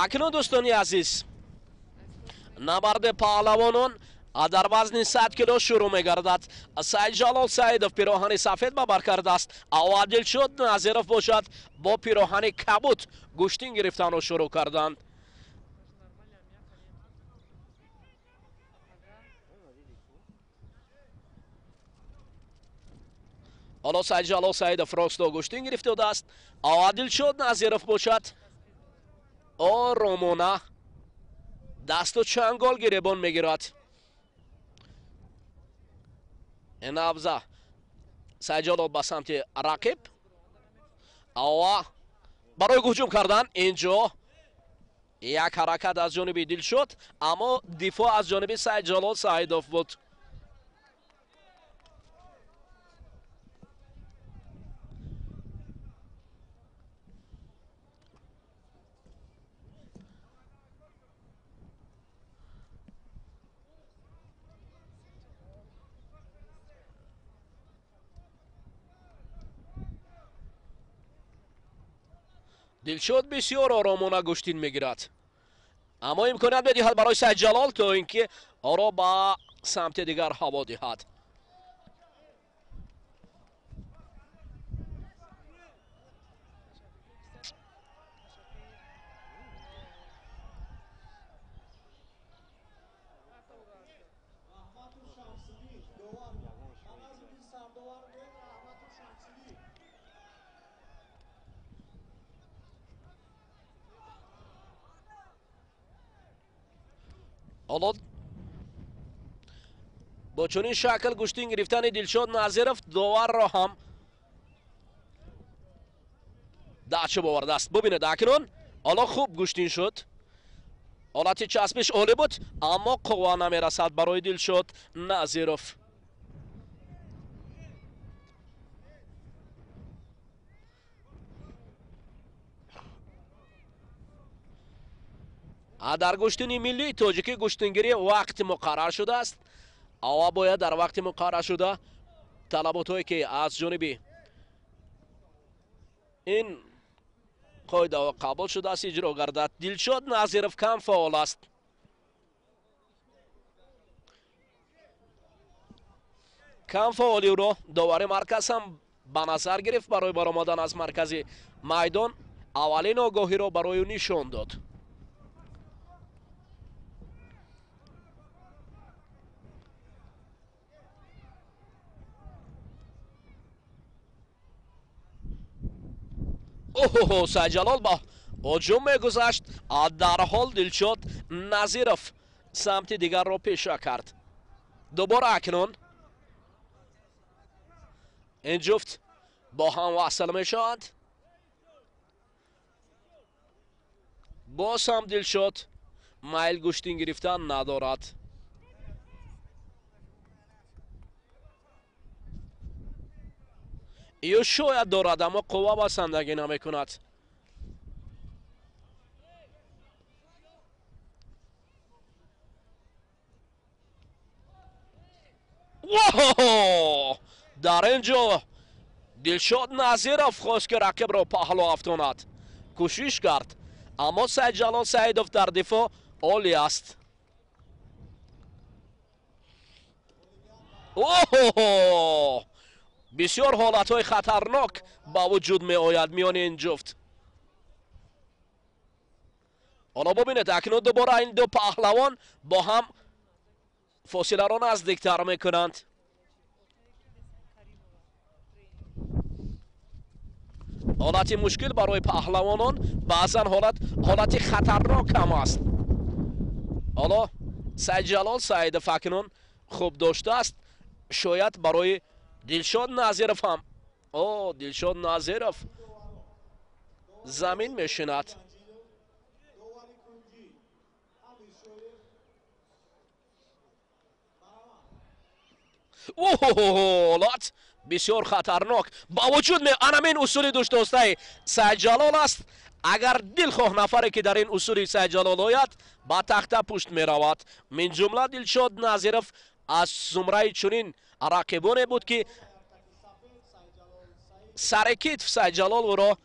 акнун дӯстони азиз набарди паҳлавонон дар вазни 100 кило шурӯъ мегардад. Саидҷалол Саидов пироҳани сафед ба бар кардааст. Дилшод Назиров бошад бо пироҳани кабуд гӯштин гирифтанро шурӯъ карданд. ҳоло Саидҷалол Саидов росто гӯштин гирифтодааст. Дилшод Назиров бошад. Ромона дасту чангол гиребон мегирад. набза Саидҷалол ба самти рақиб барои ҳуҷум кардан. инҷо як ҳаракат аз ҷониби Дилшод, аммо дифоъ аз ҷониби Саидҷалол Саидов буд. Дилшод бисёр оромона гӯштин мегирад, аммо имконият медиҳад барои Саидҷалол то ин ки оро ба самти дигар ҳаво диҳад. ҳоло бо чунин шакл гӯштин гирифтани Дилшод Назиров доварро ҳам дачу овардааст. бубинед акнун ҳоло хуб гӯштин шуд. ҳолати часпиш олӣ буд, аммо қувва намерасад барои Дилшод Назиров. дар гӯштини миллии тоҷикӣ гӯштингирӣ вақти муқаррар шудааст. бояд дар вақти муқаррар шуда талаботое ки аз ҷониби ин қоидаҳо қабул шудааст иҷро гардад. Дилшод Назиров кам фаъол аст. кам фаъоли ӯро довари марказ ҳам ба назар гирифт. барои баромадан аз маркази майдон аввалин огоҳиро барои ӯ нишон дод. Саидҷалол ба ҳуҷум мегузашт. дарҳол Дилшод Назиров самти дигарро пеша кард. дубора акнун ин ҷуфт бо ҳам васл мешаванд. боз ҳам Дилшод майл гӯштин гирифтан надорад. ё шояд дорад, аммо қувва басандагӣ намекунад. дар ин ҷо Дилшод Назиров хост ки рақибро паҳлу афтонад. кӯшиш кард, аммо Саидҷалол Саидов дар дифоъ олӣ аст. бисёр ҳолатҳои хатарнок ба вуҷуд меояд миёни ин ҷуфт. ҳоло бубинед акнун дубора ин ду паҳлавон бо ҳам фосиларо наздиктар мекунанд. ҳолати мушкил барои паҳлавонон баъзан ҳолати хатарнок ҳам аст. ҳоло Саидҷалол Саидов акнун хуб доштааст. шояд барои Дилшод Назиров ҳам. Дилшод Назиров замин мешинад. ҳолат بسیار خطرناک با وجود همین اصول دوست دوستای سعید جلال است. اگر دلخواه نفری که در این اصول سعید جلال آید با تخته پشت می رود. من جمله دلشاد نظیرف از زمره چنین رقیبانی بود که سر کتف سعید جلال او را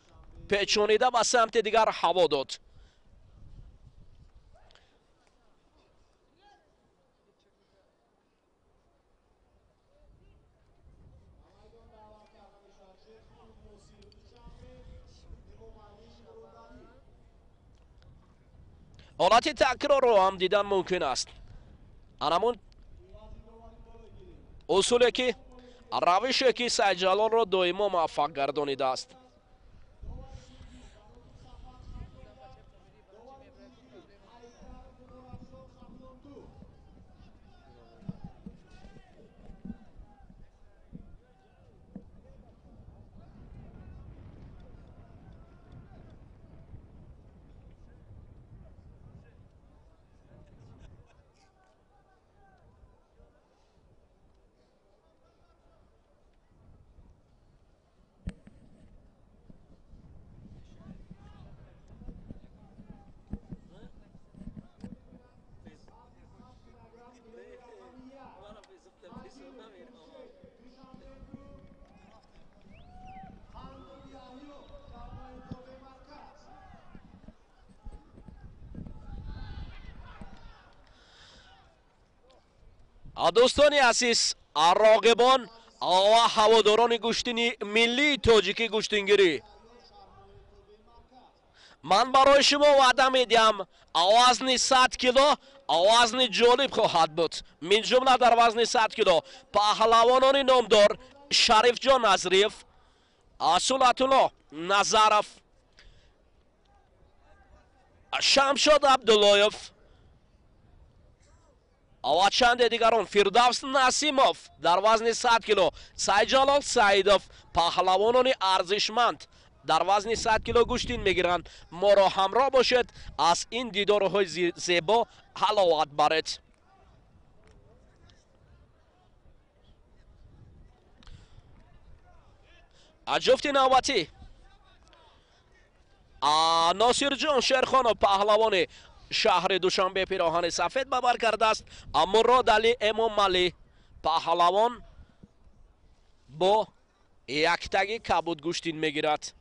پیچانیده به سمت دیگر هوا داد. حالت تکرار رو هم دیدن ممکن است. همون اصولی که روشی که سعید جلال را دائما موفق گردانیده است. دوستان عزیز، راقبان و هواداران گشتنی ملی تاجیکی گشتنگیری، من برای شما وعده میدم وزن 100 کیلو وزن جالب خواهد بود. من جمله در وزن 100 کیلو پهلوانان نامدار شریف جان نظریف، سلطت الله نظرف، شمشاد عبداللهیف و چند دیگران، فردوس نسیموف در وزن 100 کیلو، سعید جلال سعیدوف، پهلوانان ارزشمند در وزن 100 کیلو گوشتین میگیرند. ما را همراه باشد، از این دیدارهای زیبا حلاوت برید. جفت نوبتی ناصر جان شیرخان پهلوان شهر دوشنبه پیراهن سفید ببر کرده است. مراد علی امام علی پهلوان با یک تگی کبود گوشتین میگیرد.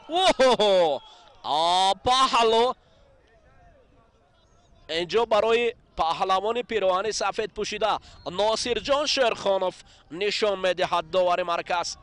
اوه پهلو اینجا برای پهلوان پیراهن سفید پوشیده ناصر جان شیرخانوف نشان میدهد داور مرکز.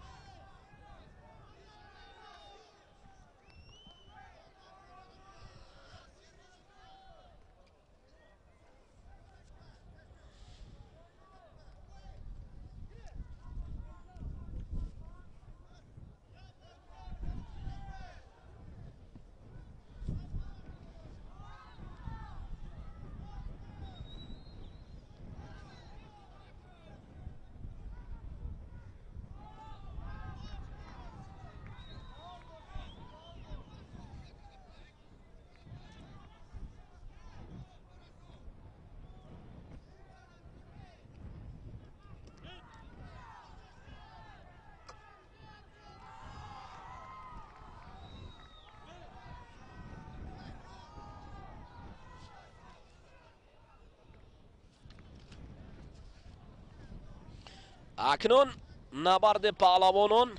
اکنون نبرد پهلوانان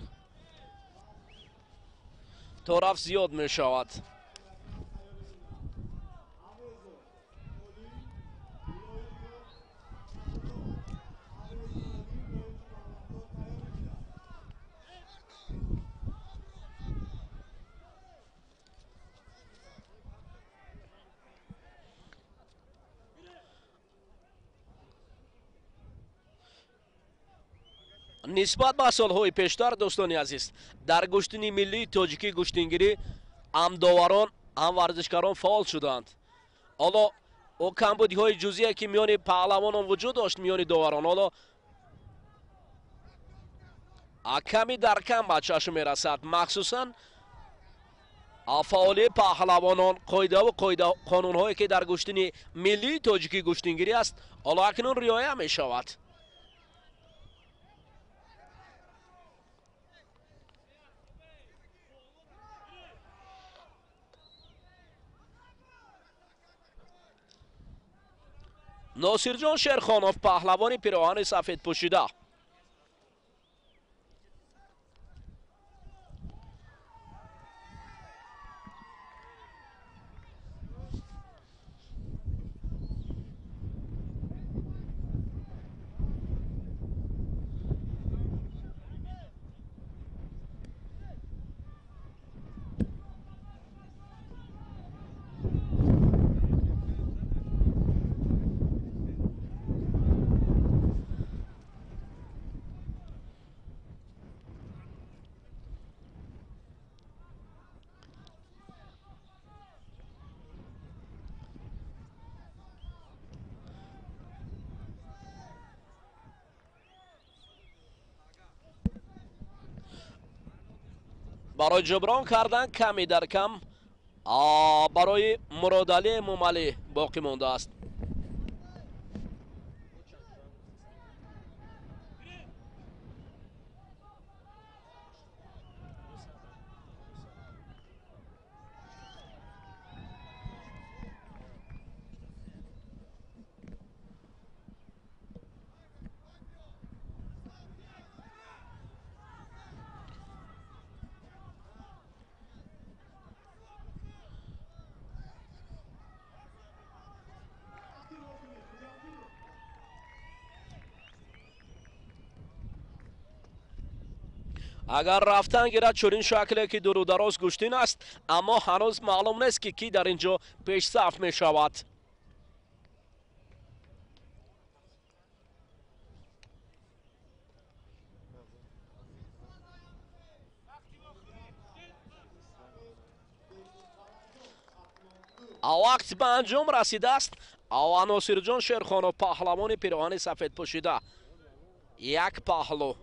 طرف زیاد می شود. نسبت به سالهای پیشتر دوستان عزیز در گشتنی ملی تاجیکی گشتنگیری هم داوران هم ورزشکاران فعال شدند. حالا او کمبودی های جزئی که میان پهلوانان وجود داشت میان داوران حالا کمی در کم به چشم میرسد، مخصوصا فعالی پهلوانان قاعده و قانون‌هایی که در گشتن ملی تاجیکی گشتنگیری است حالا اکنون رعایت می شود. ناصرجان شیرخانوف پهلوان پیراهن سفید پوشیده. برای جبران کردن کمی در کم برای مرادعلی موملی باقی مانده است. اگر رفتن گیرد چنین شکلی که دور و دراز گشتین است اما هنوز معلوم نیست که کی در اینجا پیش صف می شود. وقت به انجام رسیده است. ناصرجان شیرخانوف پهلوان پیراهن سفید پوشیده یک پهلو.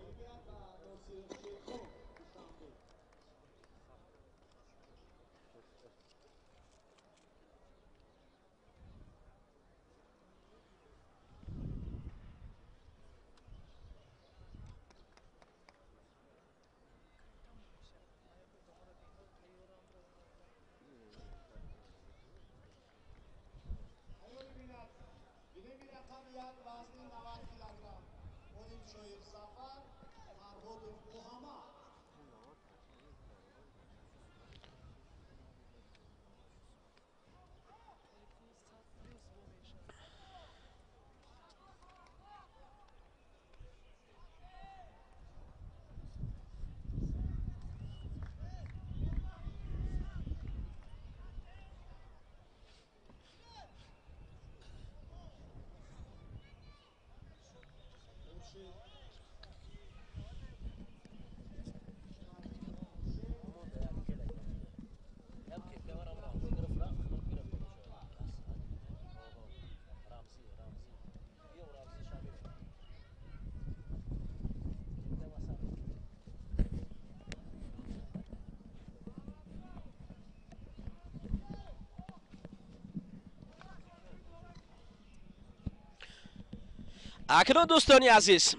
اکنون دوستانی عزیز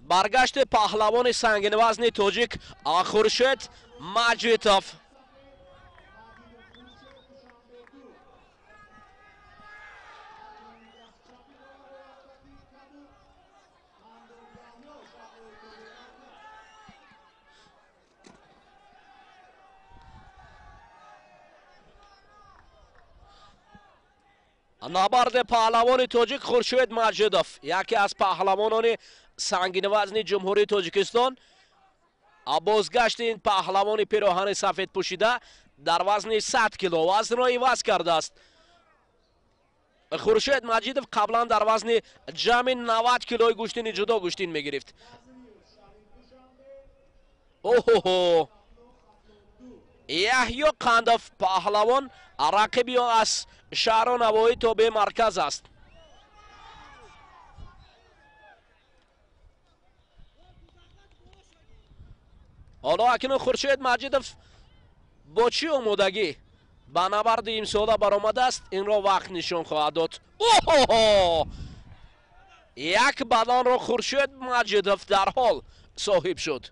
برگشت پهلوان سنگین وزن تاجیک خورشید مجیدوف. نبرد پهلوان تاجیک خورشید مجیدوف یکی از پهلوانان سنگین وزن جمهوری تاجیکستان. بازگشت این پهلوان پیراهن سفید پوشیده در وزن 100 کیلو وزن را عوض کرده است. خورشید مجیدوف قبلا در وزن جمع 90 کیلوی گوشتین جدا گوشتین میگرفت. اوه یحیی قندوف پهلوان رقیبی از شهر و نواحی تا به مرکز است. حالا اکنون خورشید مجیدوف бо чӣ омодагӣ ба набарди имсола баромадааст, инро вақт нишон хоҳад дод. Оҳо! як бадонро Хуршед Маҷидов дарҳол соҳиб шуд.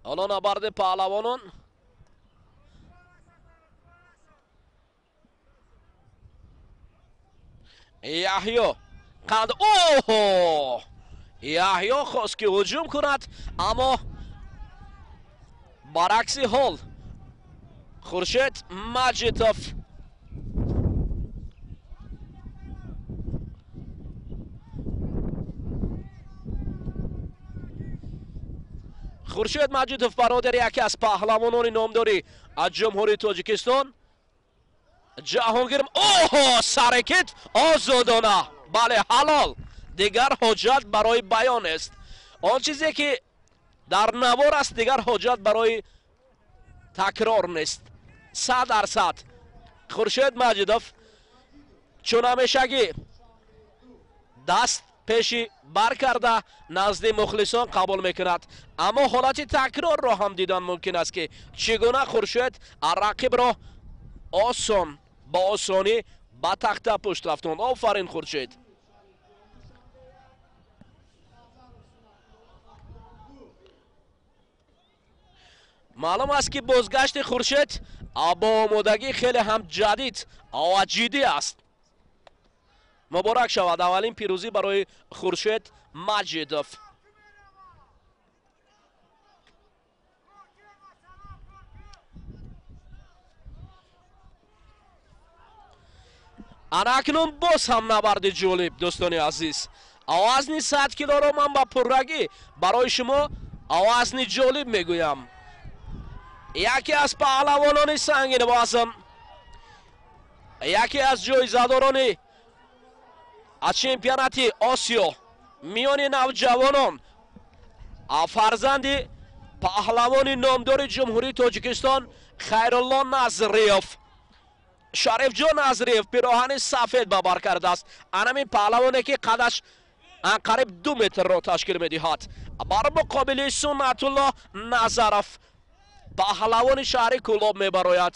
ҳоло набарди паҳлавонон яҳьё қанд. Оҳо! яҳьё хост ки ҳуҷум кунад, аммо баръакси ҳол Хуршед Маҷидов Хуршед Маҷидов бародар яке аз паҳлавонони номдори аз ҷумҳурии Тоҷикистон. Ҷаҳонгир оҳо! Саракит озодона. Бале, ҳалол. Дигар ҳоҷат барои баён аст. Он чизе ки дар навор аст, дигар ҳоҷат барои такрор нест. 100%. Хуршед Маҷидов чун ҳамешагӣ даст пеши бар карда назди мухлисон қабул мекунад, аммо ҳолати такрорро ҳам дидан мумкин аст ки чӣ гуна Хуршед рақибро осон ба осонӣ ба тахта пушт рафтонд. Офарин Хуршед. маълум аст ки бозгашти Хуршед бо омодагӣ хеле ҳам ҷадид ва ҷиддӣ аст. муборак шавад аввалин пирӯзӣ барои Хуршед Маҷидов. анакнун боз ҳам набарди ҷолиб. дӯстони азиз, авазни 100 килоро ман ба пуррагӣ барои шумо авазни ҷолиб мегӯям. яке аз паҳлавонони сангин вазн, яке аз ҷоизадорони аз чемпионати Осиё миёни навҷавонон, фарзанди паҳлавони номдори ҷумҳурии Тоҷикистон Хайрулло Назриев. Шарифҷон Назриев пироҳани сафед ба бар кардааст. анамин паҳлавоне ки қадаш анқариб 2 метрро ташкил медиҳад. бар муқобили Суннатулло Назаров паҳлавони шаҳри Кӯлоб мебарояд.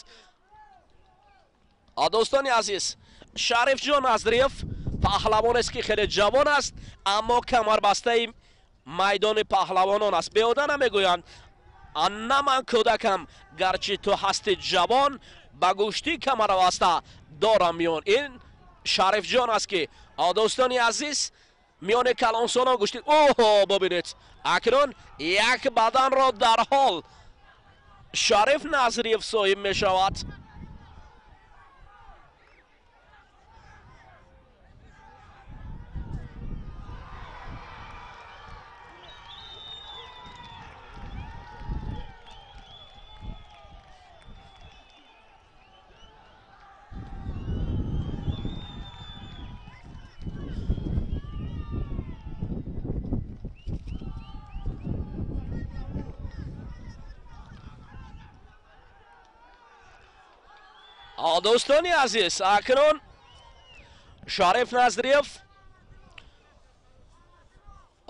дӯстони азиз, Шарифҷон Назриев паҳлавонест ки хеле ҷавон аст, аммо камарбастаи майдони паҳлавонон аст. беҳуда намегӯянд на ман кӯдакам, гарчи ту ҳасти ҷавон ба гӯшти камарбаста дорам миён. ин Шарифҷон аст ки дӯстони азиз миёни калонсонон гӯшти. оҳо, бубинед, акнун як баданро дарҳол Шариф Назриев соҳиб мешавад. дӯстони азиз, акнун Шариф Назриев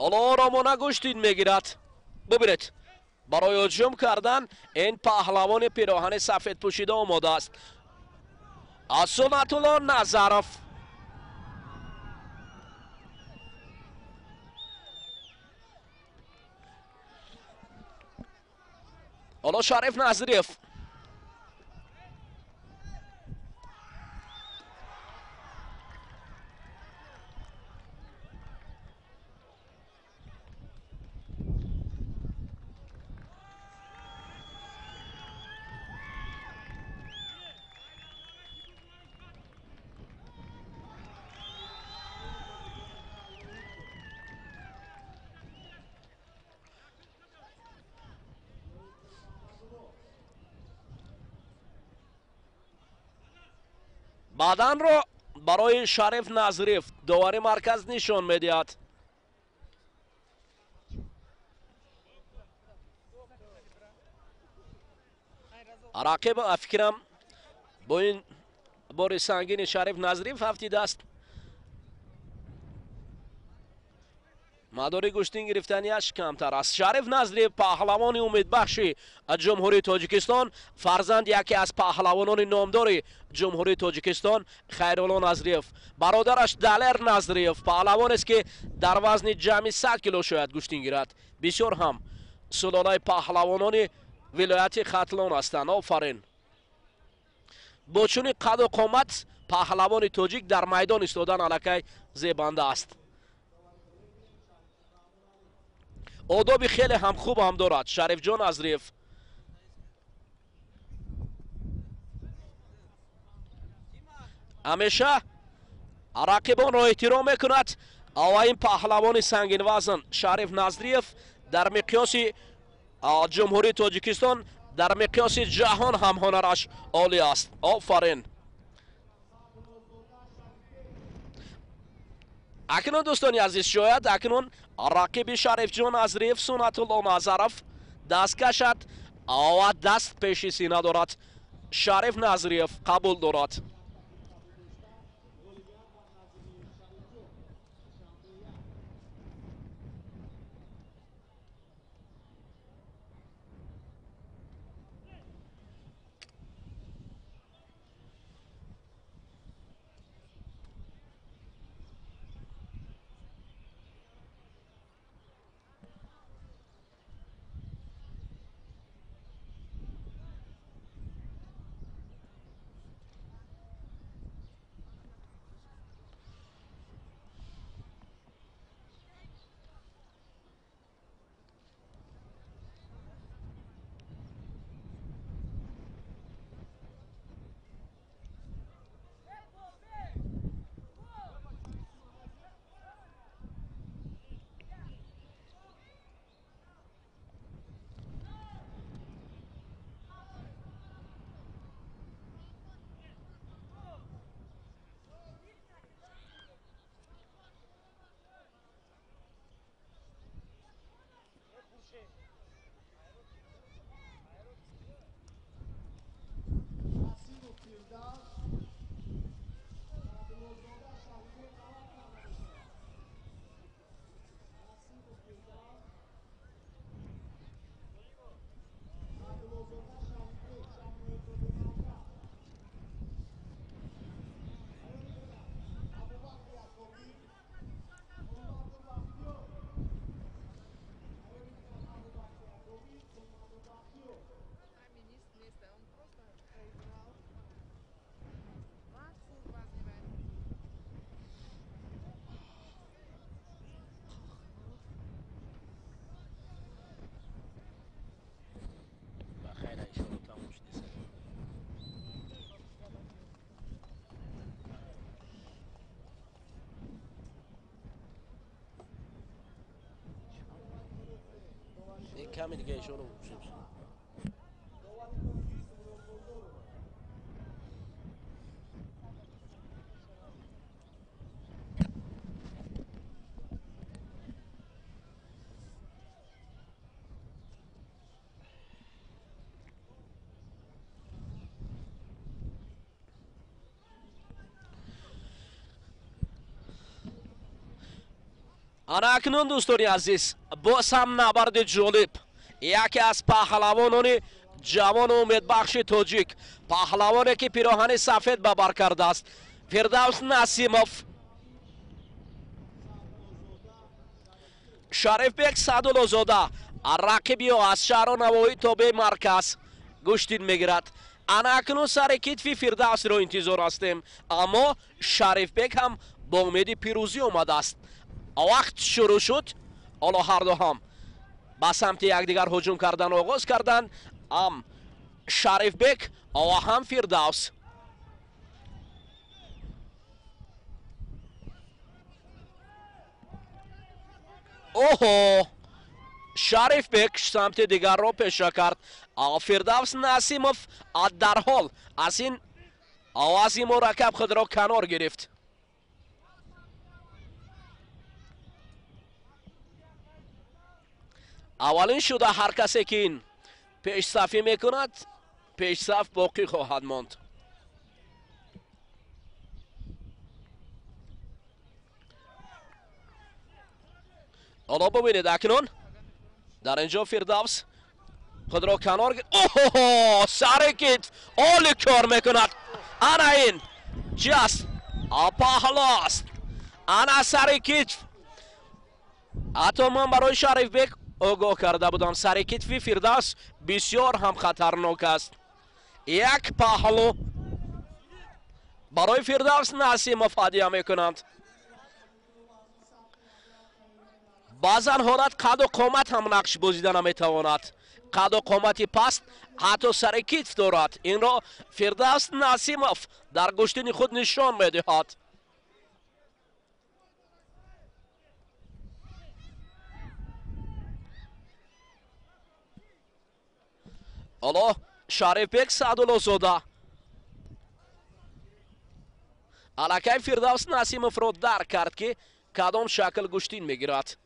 ҳоло оромона гӯштид мегирад. бубинед, барои ҳуҷум кардан ин паҳлавони пироҳани сафедпӯшида омода аст. Суннатулло Назаров. ҳоло Шариф Назриев баданро барои Шариф Назриев довари марказ нишон медиҳад. رقیب فکرم با این بار سنگین شریف نظریف هفتید است. مدار گشتین گرفتنیش کمتر است. شریف نظریف پهلوان امیدبخش جمهوری تاجیکستان، فرزند یکی از پهلوانان نامدار جمهوری تاجیکستان خیرالله نظریف. برادرش دلیر نظریف پهلوان است که در وزن جمعی 100 کیلو شاید گشتین گیرد. بسیار هم سلاله پهلوانان ولایت ختلان هستند. آفرین. با چنین قد و قامت پهلوان تاجیک در میدان ایستادن الکی زیبنده است. آداب خیلی هم خوب هم دارد شریف جان نظریف. همیشه رقیبان را احترام میکند. و این پهلوان سنگین وزن شریف نظریف در مقیاس جمهوری تاجیکستان در مقیاس جهان هم هنرش عالی است. آفرین. اکنون دوستانی عزیز شاید اکنون رقیب شریف جان نظریف سنت الله نظرف دست کشد و دست پیش سینه دارد. شریف نظریف قبول دارد. کمی دیگه ایشون رو انا اکنون دوستانی عزیز باز هم نبرد جالب یکی از پهلوانان جوان و امیدبخش تاجیک، پهلوانی که پیراهن سفید به بر کرده است، فردوس نسیموف. شریف بیگ سعدالله زاده رقیبی از شهر و نواحی تا به مرکز گشتین میگیرد. انا اکنون سر کتفی فردوس را انتظار هستیم، اما شریف بیگ هم با امید پیروزی آمده است. وقت شروع شد، حالا هر دو هم به سمت یکدیگر هجوم کردن آغاز کردند. هم شریف بیگ و هم فردوس. اوه، شریف بیگ سمت دیگر را پیشه کرد. فردوس نسیموف در حال از این آوازی مرکب خود را کنار گرفت. اولین شده هر کسی که این پیش صفی میکند پیشرفت باقی خواهد ماند. حالا ببینید اکنون در اینجا فردوس خود را کنار اوه سر کتف عالی کار میکند. انا این چی است؟ پهلو است. انا سر کتف. حتی من برای شریف بک آگاه کرده بودم سر کتف فردوس بسیار هم خطرناک است. یک پهلو برای فردوس نسیموف هدیه میکنند. بعضا حالت قد و قامت هم نقش بازیده نمیتواند. قد و قامتی پست حتی سر کتف دارد. این را فردوس نسیموف در گشتن خود نشان میدهد. حالا شریف بک سعدالله زاده الکی فردوس نسیموف را درک کرد که کدام شکل گشتین میگیرد.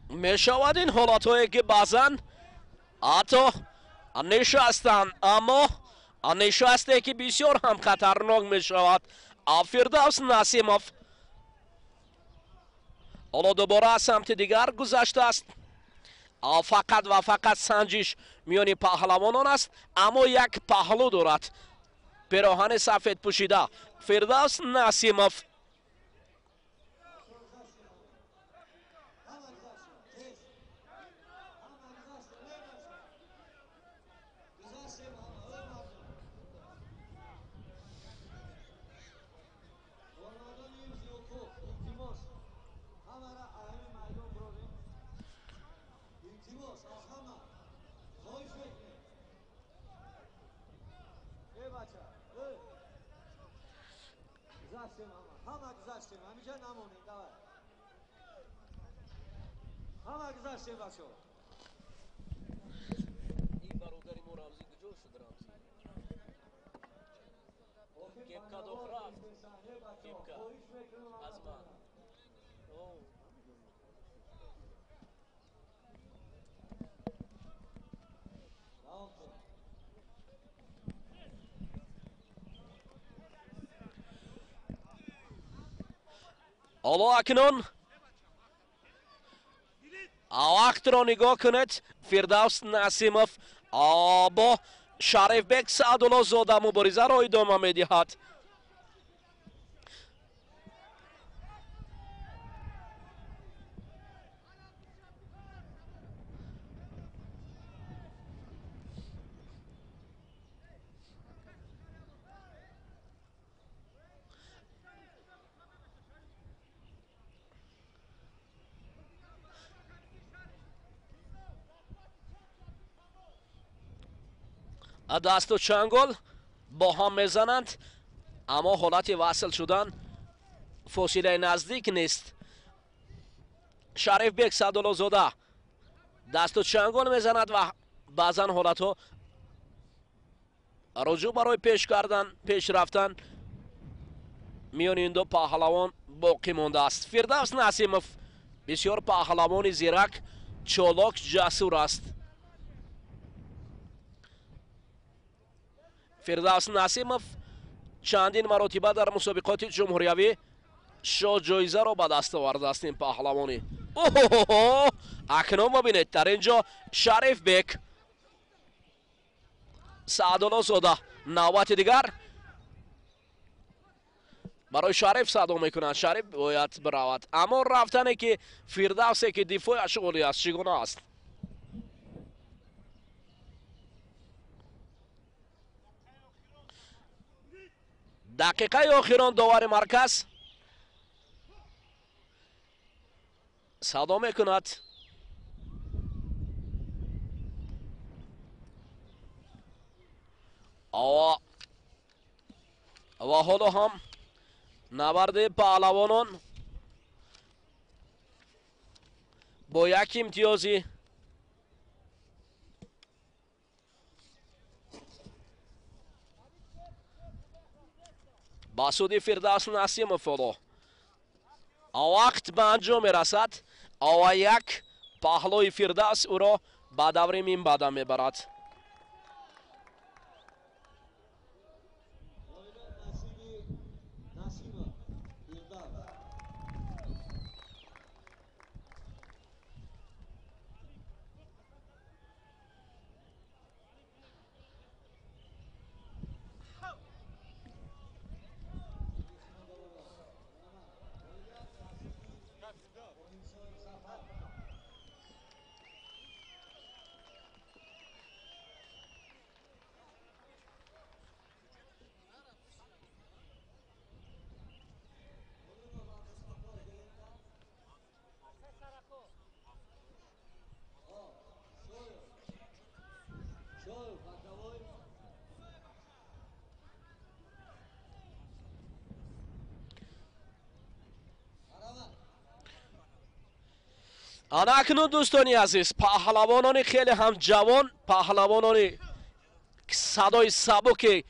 می شود این حالات هایی که بعضا حتی نشستند اما نشسته که بسیار هم خطرناک می شود. فردوس نسیموف حالا دوباره از سمت دیگر گذشته است. فقط و فقط سنجش میان پهلوانان است اما یک پهلو دارد. پیراهن سفید پوشیده فردوس نسیموف. حالا اکنون وقت را نگاه کنید. فردوس نسیموف با شریف بک سعدالله زاده مبارزه را ادامه میدهد. دست و چنگل با هم میزنند اما حالت وصل شدن فاصله نزدیک نیست. شریف بک سعدالله زاده دست و چنگل میزند و بعضا حالت ها رجوع برای پیش کردن پیش رفتن میان این دو پهلوان باقی مانده است. فردوس نسیموف بسیار پهلوان زیرک چالاک جسور است. فردوس نسیموف چندین مرتبه در مسابقات جمهوریوی شاه جایزه را به دست آورده است. این پهلوانی اکنون ببینید در اینجا شریف بک سعدالله زاده نوبت دیگر برای شریف صدا میکنند. شریف باید برود اما رفتنه که فردوسی که دفاع شغلی است چگونه است. دقیقه آخران داور مرکز صدا میکند. و حالا هم نبرد پهلوانان با یک امتیازی باسودی فردوس نسیمов حالا وقت به انجام میرسد و یک پهلوی فردوس او را به دور منبع میبرد. اکنون دوستانی عزیز پهلوانان خیلی هم جوان پهلوانان صدای سبک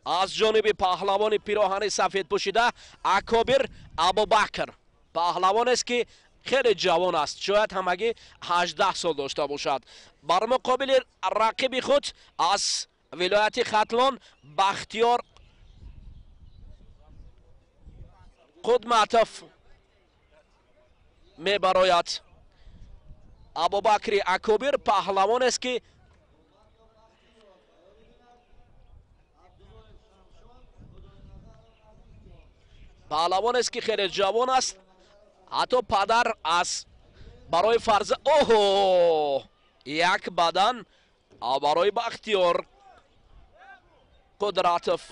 از جانب پهلوان پیراهن سفید پوشیده اکابر ابوبکر پهلوان است که خیلی جوان است شاید همگی 18 سال داشته باشد بر مقابل رقیب خود از ولایت ختلان بختیار خود معطف می براید ابوبکر اکابر پهلوان است که خیلی جوان است حتی پدر از برای فرض اوه یک بدن برای بختیار قدرتف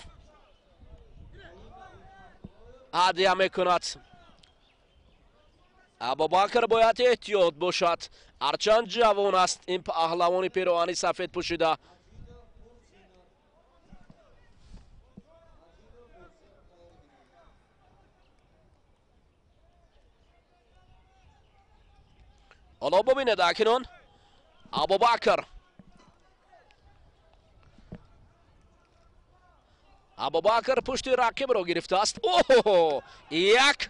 هدیه میکند ابوبکر باید احتیاط باشد هرچند جوان است این پهلوان پیراهن سفید پوشیده حالا ببینید اکنون ابوبکر پشت رقیب را گرفته است اوه یک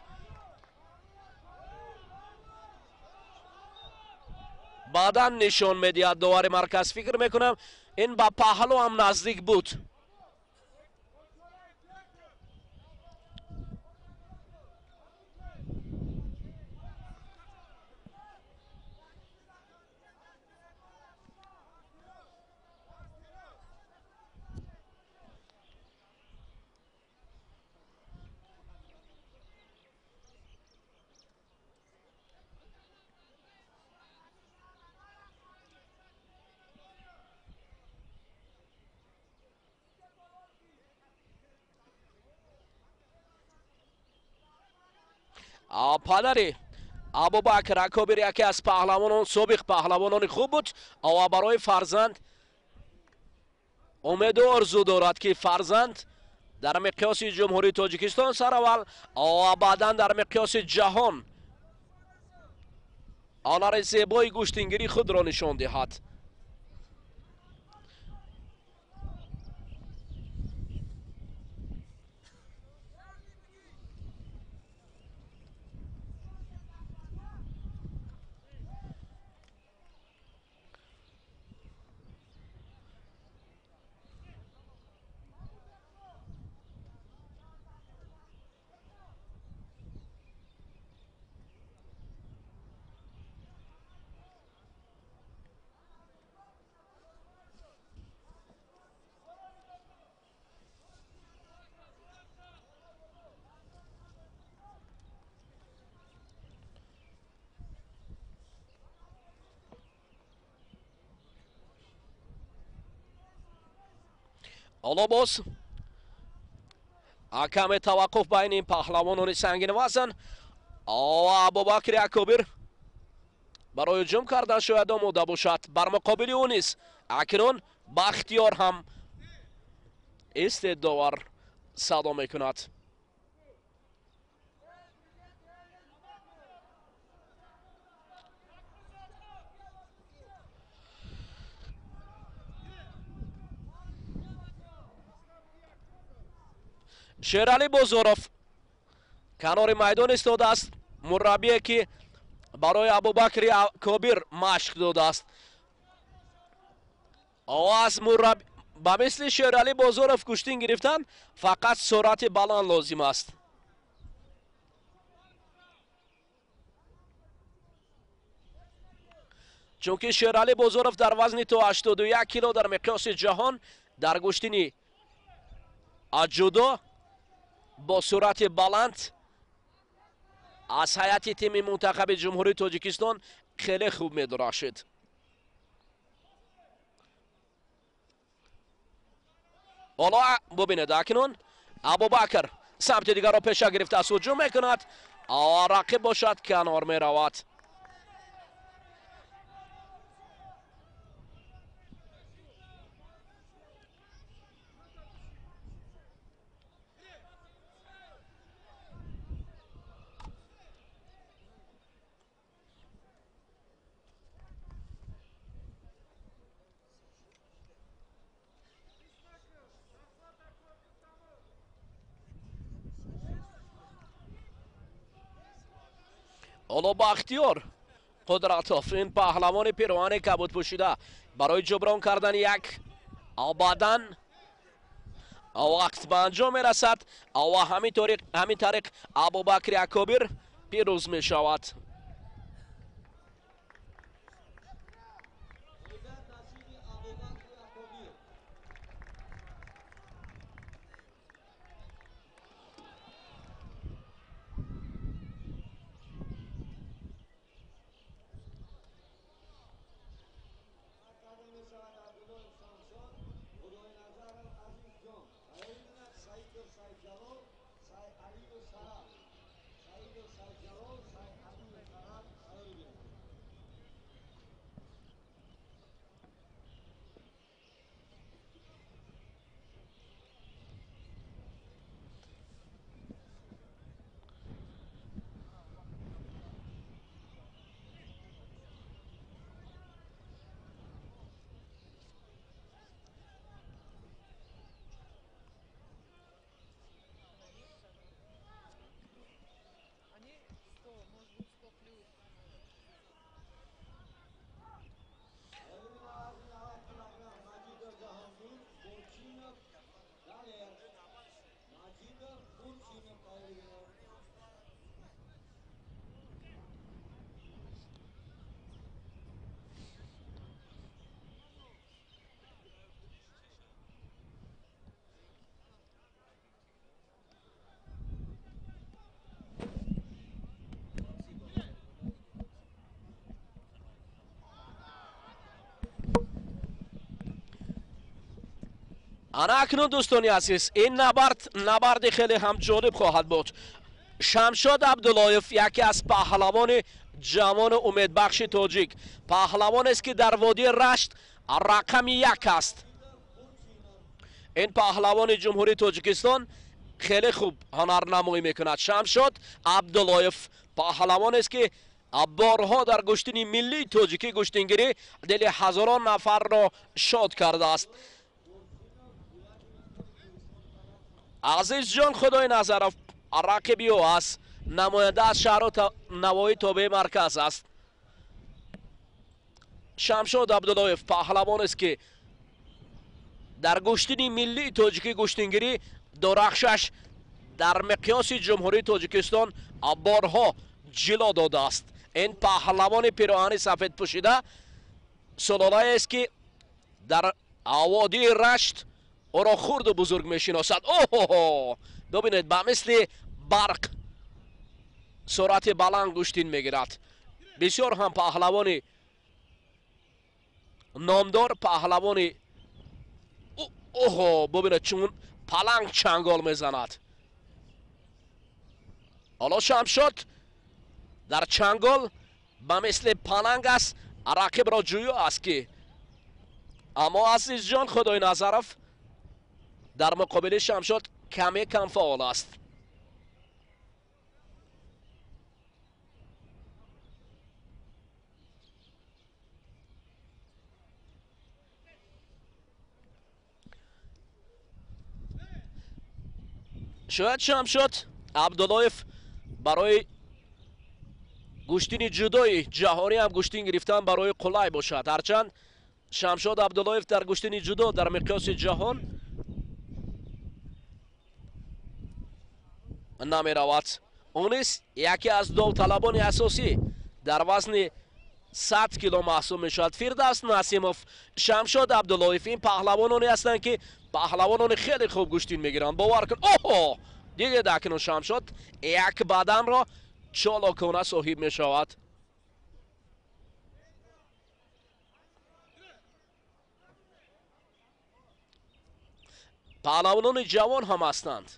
بدن نشان میدهد داور مرکز فکر میکنم این با پهلو هم نزدیک بود پدری ابوبکر اکابر یکی از پهلوانان سابق پهلوانان خوب بود و برای فرزند امید و آرزو دارد که فرزند در مقیاس جمهوری تاجیکستان سرول و بعدا در مقیاس جهان هنر زیبای گوشتنگری خود را نشان دهد حالا باز کم توقف بین این پهلوانان سنگین وزن ابوبکر اکابر برای هجوم کردن شاید آماده باشد بر مقابل او نیز اکنون بختیار هم استدوار صدا میکند. شیرعلی بزرف کنار میدان ایستاده است. مربی که برای ابوبکر کبیر مشق داده است. آواز مربی با مثل شیرعلی بزرف کشتین گرفتن فقط سرعت بلند لازم است. چونکه شیرعلی بزرف در وزن تا 81 کیلو در مقیاس جهان در کشتن جودو با سرعت بلند از هیئت تیم منتخب جمهوری تاجیکستان خیلی خوب می‌درخشد. حالا ببینید اکنون ابوبکر سمت دیگر را پیش گرفته است، هجوم میکند. رقیب باشد کنار میرود. حالا بختیار قدرتوف این پهلوان پیروان کبود پوشیده برای جبران کردن یک بدن وقت به انجام میرسد و همین طریق ابوبکر کبیر پیروز می شود. انا اکنون دوستانی عزیز این نبرد خیلی هم جالب خواهد بود. شمشاد عبداللهیف یکی از پهلوان جوان امیدبخش تاجیک، پهلوان است که در وادی رشت رقم 1 است. این پهلوان جمهوری تاجیکستان خیلی خوب هنرنمایی میکند. شمشاد عبداللهیف پهلوان است که بارها در گشتن ملی تاجیکی گشتنگیری دل هزاران نفر را شاد کرده است. عزیز جان خدای نظرف رقیبی او است، نماینده از شهر و نواحی تابع مرکز است. شمشاد عبداللهیف پهلوان است که در گشتن ملی تاجیکی گشتنگیری درخشش در مقیاس جمهوری تاجیکستان بارها جلو داده است. این پهلوان پیراهن سفید پوشیده سلاله است که در وادی رشت او را خرد و بزرگ میشناسد. اوه ببینید با مثل برق سرعت بلند گشتین میگیرد. بسیار هم پهلوان نامدار، پهلوان اوه ببینید چون پلنگ چنگال میزند. حالا شمشاد در چنگال با مثل پلنگ است، رقیب را جویا است که اما عزیز جان خدای نظرف در مقابل شمشاد کمی کم فعال است. شاید شمشاد عبداللهیف برای گشتین جدای جهانی هم گشتین گرفتن برای قلای باشد. هرچند شمشاد عبداللهیف در گشتین جدا در مقیاس جهان نمی رود. او نیز یکی از داوطلبان اساسی در وزن 100 کیلو محسوب می شود. فردوس نسیموف، شمشاد عبداللهیف این پهلوانانی هستند که پهلوانان خیلی خوب گشتین میگیرند. باور کن اوه دیگه دکنون شمشاد یک بدن را چالاکانه صاحب می شود. پهلوانان جوان هم هستند.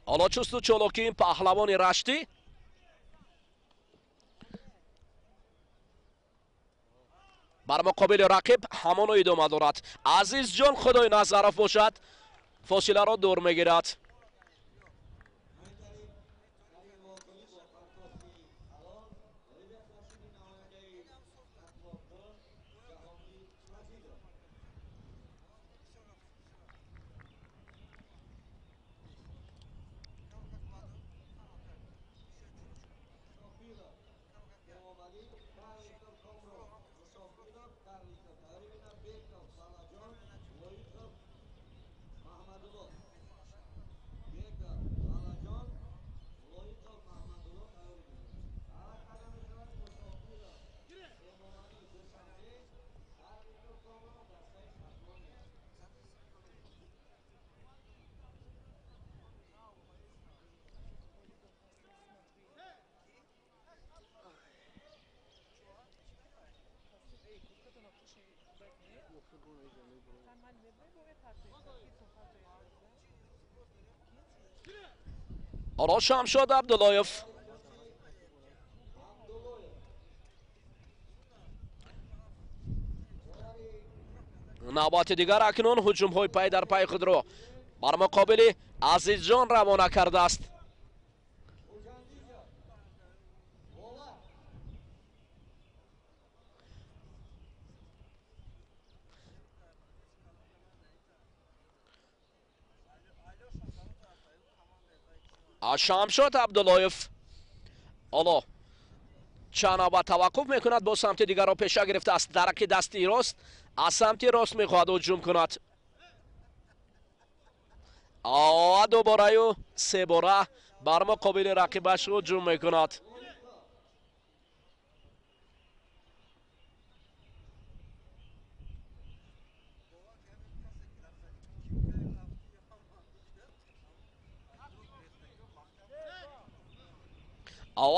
حالا چست و چالاکی این پهلوان رشتی بر مقابل رقیب همان ادامه دارد. عزیز جان خدای نظرف باشد، فاصله را دور میگیرد. حالا شمشاد عبداللهیف نوبت دیگر اکنون هجوم های پای در پای خود را بر مقابل عزیز جان روانه کرده است. شمشاد عبداللهیف حالا چند نوبت توقف میکند، با سمت دیگر را پیشه گرفته است. درک دستی راست از سمت راست میخواهد هجوم کند. دوباره و سه باره بر مقابل رقیبش هجوم میکند.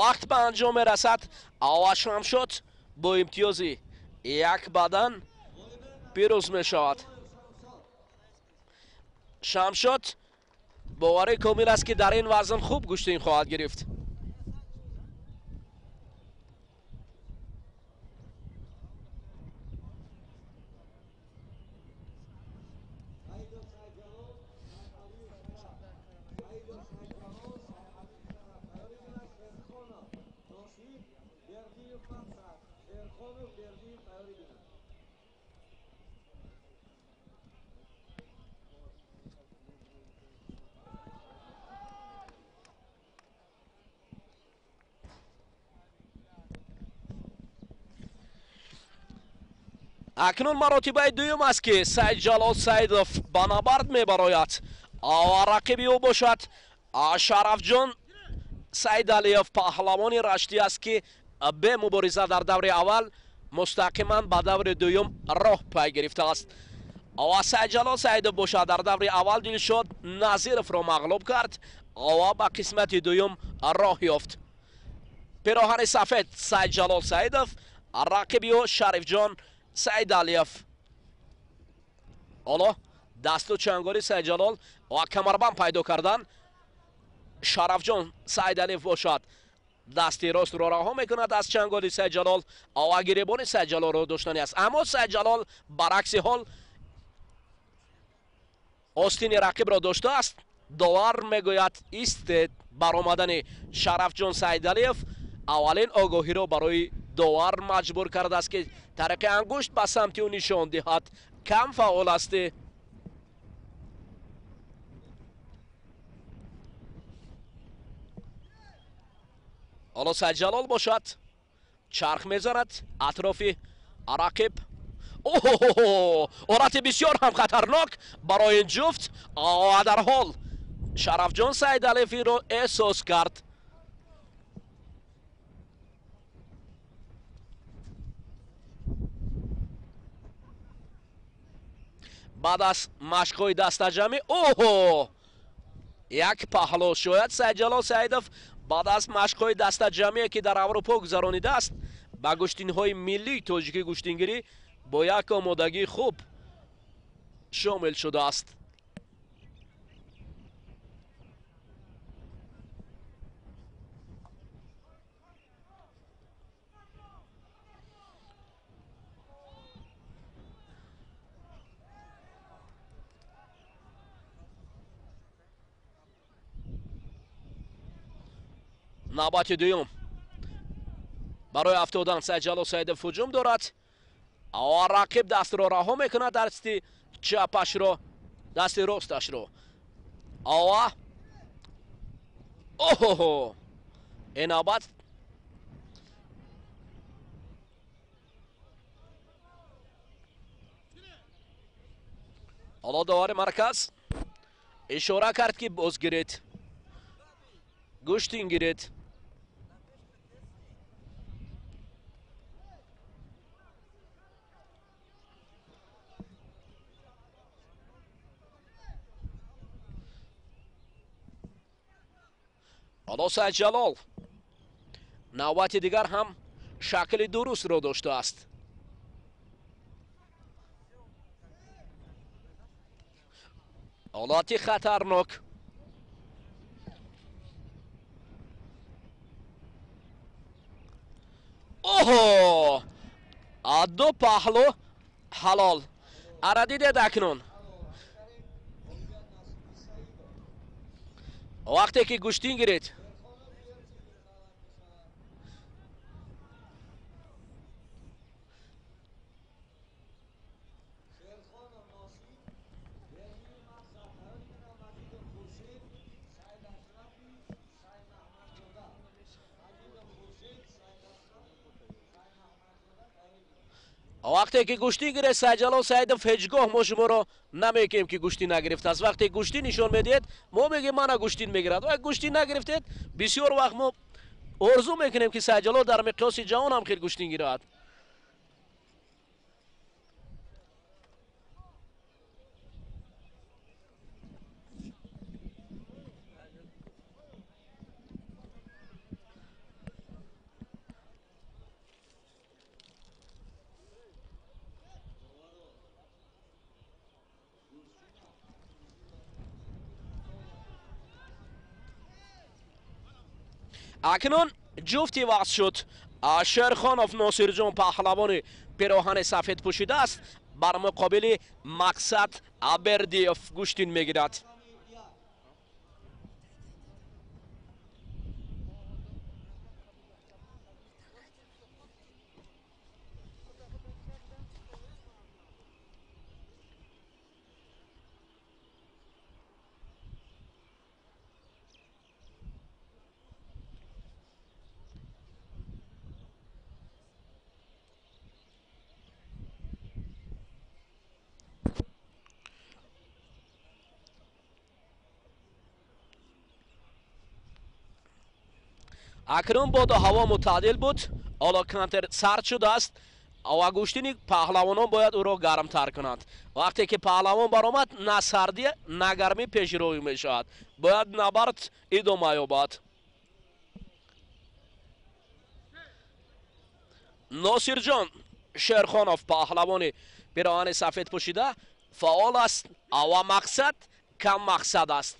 وقت به انجام رسد. شمشاد با امتیازی یک بدن پیروز می شود. شمشاد باور کامل است که در این وزن خوب گشتین خواهد گرفت. اکنون مراتبه دویم است که سید جلال سیدوف به نبرد میبراید و رقیبی او باشد شرف جان سیدعلیوف، پهلوان رشتی است که به مبارزه در دور اول مستقیما به دور دویم راه پای گرفته است و سید جلال سیدوف باشد در دور اول دلشاد نظیرف را مغلوب کرد و به قسمت دویم راه یافت. پیراهن سفید سید جلال سیدوف، رقیبی او شریف جان سیدعلیوف. حالا دست و چنگاری سید جلال و کمربند پیدا کردن شرف جان سیدعلیوف باشد. دستی راست رو رها میکند از چنگال سید جلال. آوا گریبان سید جلال رو داشتنی است، اما سید جلال برعکس حال آستین رقیب را داشته است. داور میگوید ایست برآمدن شرف جان سیدعلیف اولین آگاهی را برای داور مجبور کرده است که طریق انگشت به سمت او نشان دهد کم فعال است. حالا سید جلال باشد، چرخ میزند اطراف رقیب. اوه، عورت بسیار هم خطرناک برای این جفت. در حال شرف جان سیدعلیفی را احساس کرد. بعد از مشق‌های دستجمعی یک پهلو شاید سید جلال سیدов بعد از مشق‌های دستجمعی که در اروپا گذرانیده است با گشتین‌های ملی تاجیکی گشتینگیری با یک آمادگی خوب شامل شده است. نوبت دوم برای افتادن سید جلال سیدов هجوم دارد. رقیب دست را رها میکند، دستی چپش را، دستی راستش را. این نوبت حالا داور مرکز اشاره کرد که باز گیرید، گوشتین گیرید. حالا سید جلال نوبت دیگر هم شکل درست را داشته است. حالت خطرناک. دو پهلو حلال. دیدید اکنون وقتی که گوشتین گیرید وقتی که گوشتی گرفت سید جلال سیدов هیچگاه ما شما را نمیگیم که گوشتی نگرفته است. وقتی گوشتی نشان میدید ما میگیم من گوشتی میگیرد و گوشتی نگرفتید بسیار وقت ما آرزو میکنیم که سید جلال در مقیاس جهان هم خیر گوشتی گیرد. اکنون جفتی وقت شد. شیرخانوف ناصر جان پهلوان پیراهن سفید پوشیده است، بر مقابل مقصد ابردیف گوشتین میگیرد. اکنون باد و هوا متعادل بود، حالا کنتر سرد شده است و گوشتین پهلوانان باید او را گرم تر کنند. وقتی که پهلوان برآمد نه سردی نه گرمی پیش روی می شود، باید نبرد ادامه یابد. ناصر جان شیرخانوف پهلوان پیراهن سفید پوشیده فعال است و مقصد کم مقصد است.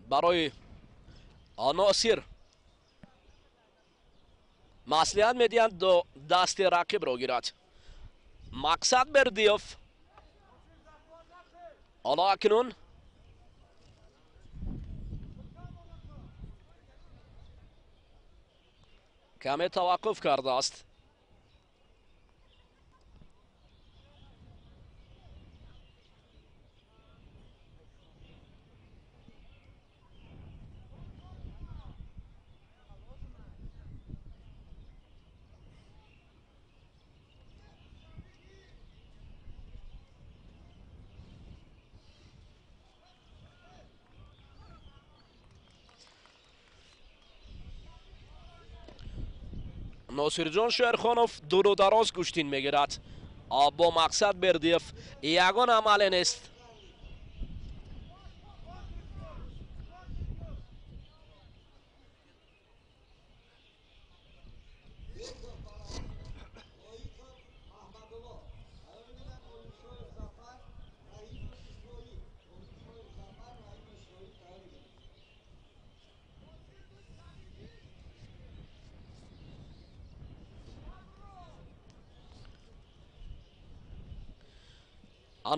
برای ناصر مسئولیت میدهند دو دست رقیب رو گیرد. مقصد بردیف حالا اکنون کمی توقف کرده است. ناصرجان شیرخانوف دور و دراز گوشتین میگیرد. با مقصد بردیف یگان عمل نیست.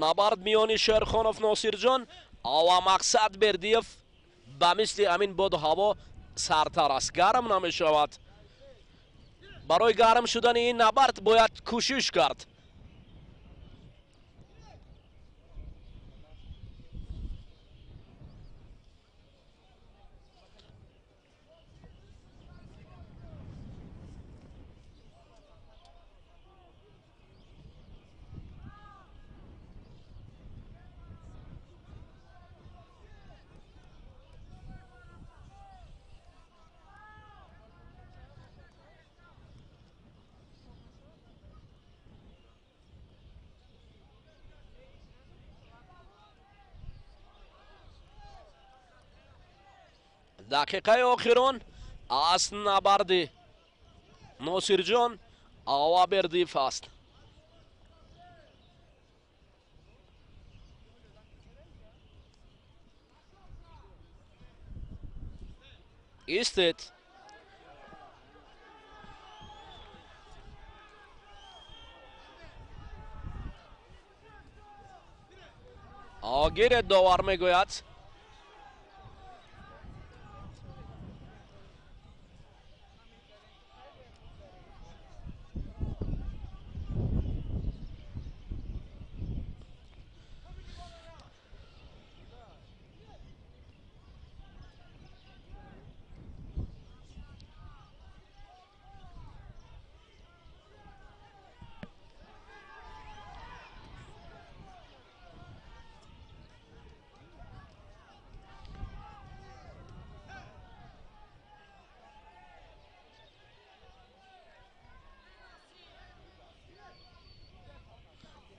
نبرد میانی شیرخانوف ناصرجان و مقصد بردیف به مثل امین بود هوا سرتر است، گرم نمی شود. برای گرم شدن این نبرد باید کوشش کرد. دقیقه آخرون از نبرد ناصرجان و بردیف است. ایستید. آگیر داور میگوید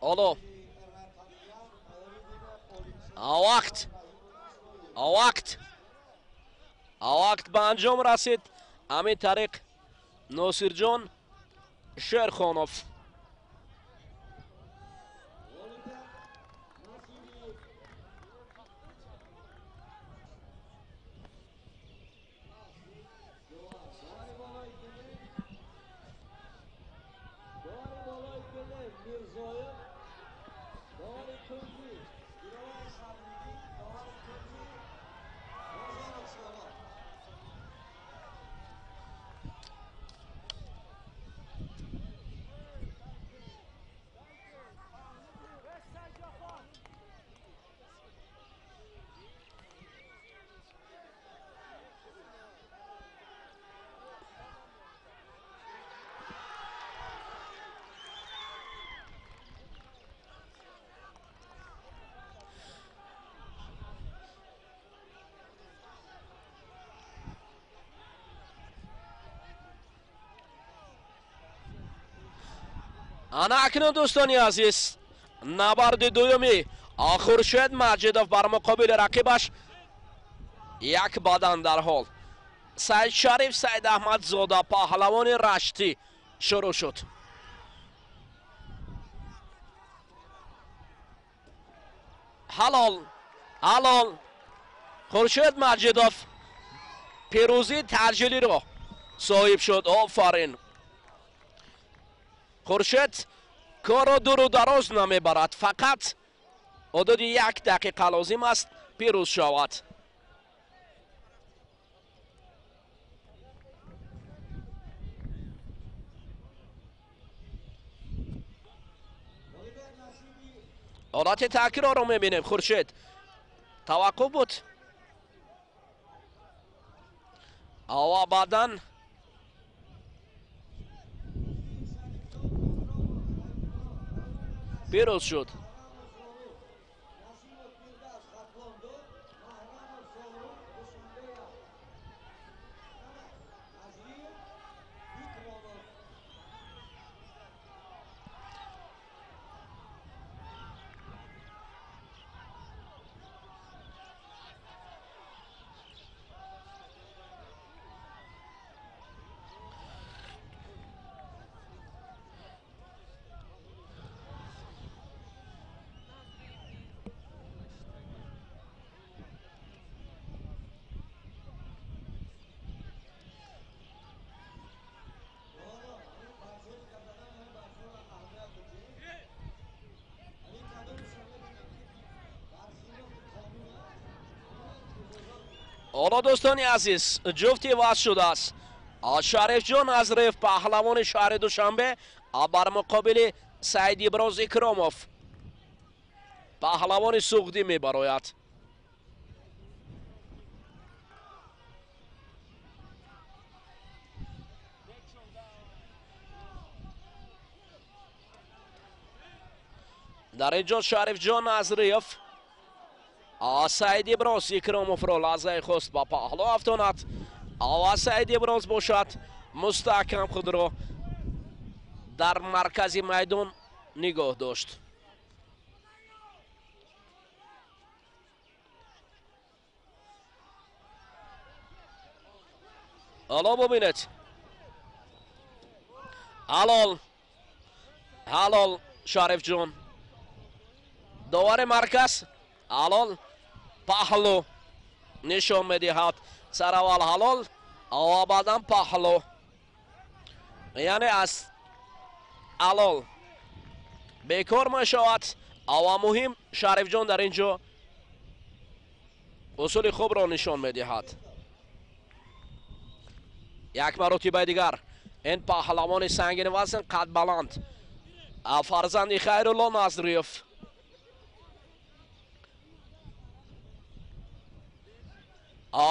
حالا وقت به انجام رسید. همین طریق ناصرجان شیرخانوف انا اکنون دوستانی عزیز نبرد دومی خورشید مجیدوف بر مقابل رقیبش یک بدن در حال. سعید شریف، سعید احمد زاده، پهلوان رشتی شروع شد. حلال خورشید مجیدوف پیروزی ترجیلی رو صاحب شد. آفرین. خورشید کار رو دور و دراز نمیبرد، فقط حدود 1 دقیقه لازم است پیروز شود. حالت تکرار رو میبینیم. خورشید توقع بود و بعداً پیروز شد. حالا دوستانی عزیز جفتی وضع شده است. شریف جان از ریف پهلوان شهر دوشنبه بر مقابل سعید ابراز اکراموف پهلوان سوختی می براید. در اینجا شریف جان از ریف سعید ابراز اکراموف را لحظه خست با پهلو افتاند و سعید ابراز باشد مستحکم خود را در مرکز میدان نگاه داشت. حالا ببینید حلال شریف جان دوباره مرکز حلال پهلو نشان میدهد. سر اول حلال و بعدا پهلو، یعنی از حلال بیکار می شود و مهم شریف جان در اینجا اصول خوب را نشان میدهد. یک مرتبه دیگر این پهلوان سنگین وزن قد بلند فرزند خیرالله نظریف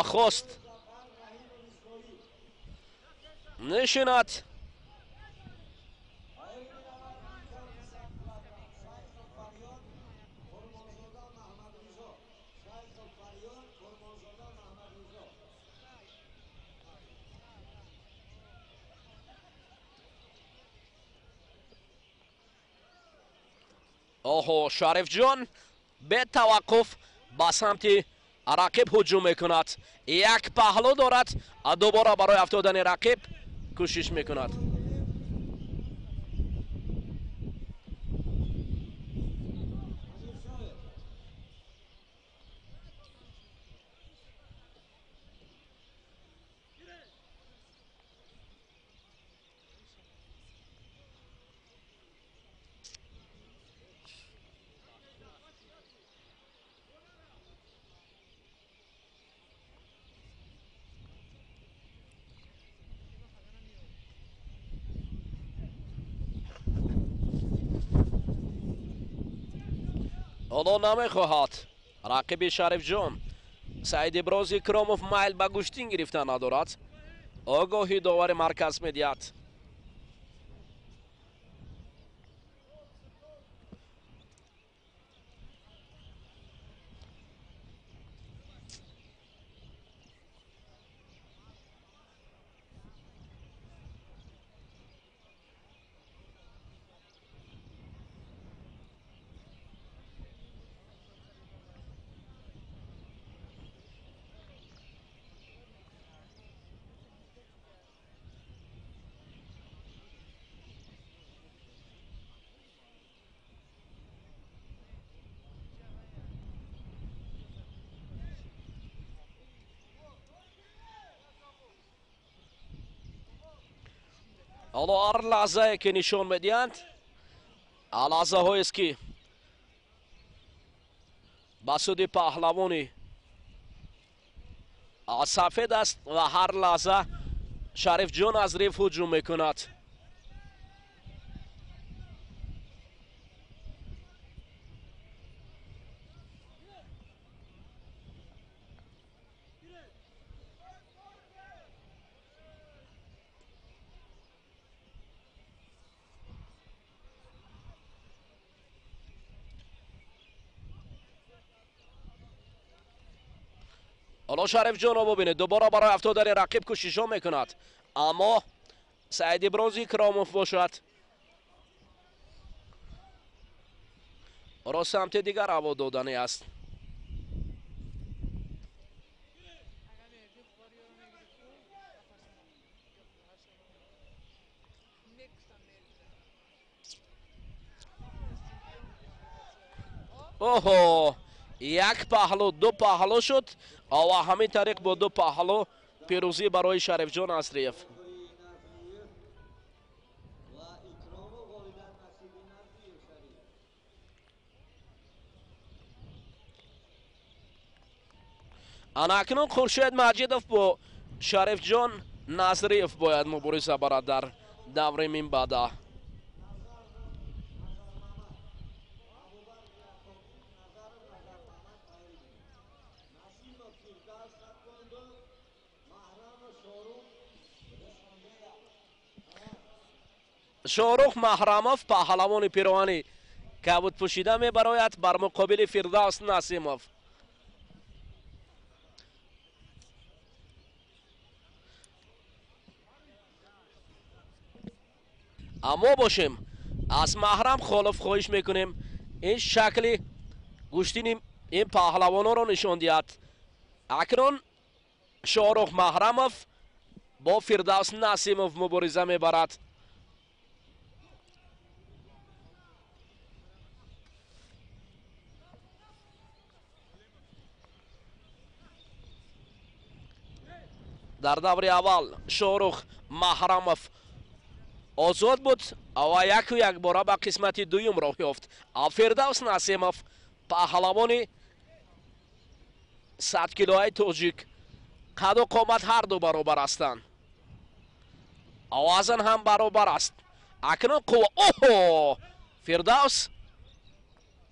خواست نشیند. شریف جان به توقف با سمت رقیب هجوم میکند. یک پهلو دارد، دوباره برای افتادن رقیب کوشش میکند. حالا نمیخواهد رقیب شریف جان سعید ابراز اکراموف میل به گشتین گرفتن ندارد. آگاهی داور مرکز میدهد. حالا هر لحظه که نشان میدهند لحظه هایی است که مسعود پهلوانی سفید است و هر لحظه شریف جان از ریف هجوم میکند. حالا شریف جان رو ببینید دوباره برای افتادن رقیب کوشش میکند اما سعید ابرازی کراموف باشد را سمت دیگر هوا دادنی است. اوه یک پهلو دو پهلو شد و همین طریق با دو پهلو پیروزی برای شریف جان از ریف. اکنون خورشید مجیدوف با شریف جان نظریف باید مبارزه برد در دوره من بعد. شاروخ محرموف پهلوان پیروانی کبود پوشیده می براید بر مقابل فردوس نسیموف. اما باشیم از محرم خلاف خواهش میکنیم این شکلی گوشتین این پهلوانان رو نشان دهد. اکنون شاروخ محرموف با فردوس نسیموف مبارزه میبرد. در دور اول شاروخ محرموف آزاد بود و یک باره به قسمت دویم راه یافت. فردوس نسیموف پهلوان 100 کیلوی تاجیک قد و قامت هر دو برابر هستند. وزن هم برابر است. اکنون قوه اوه فردوس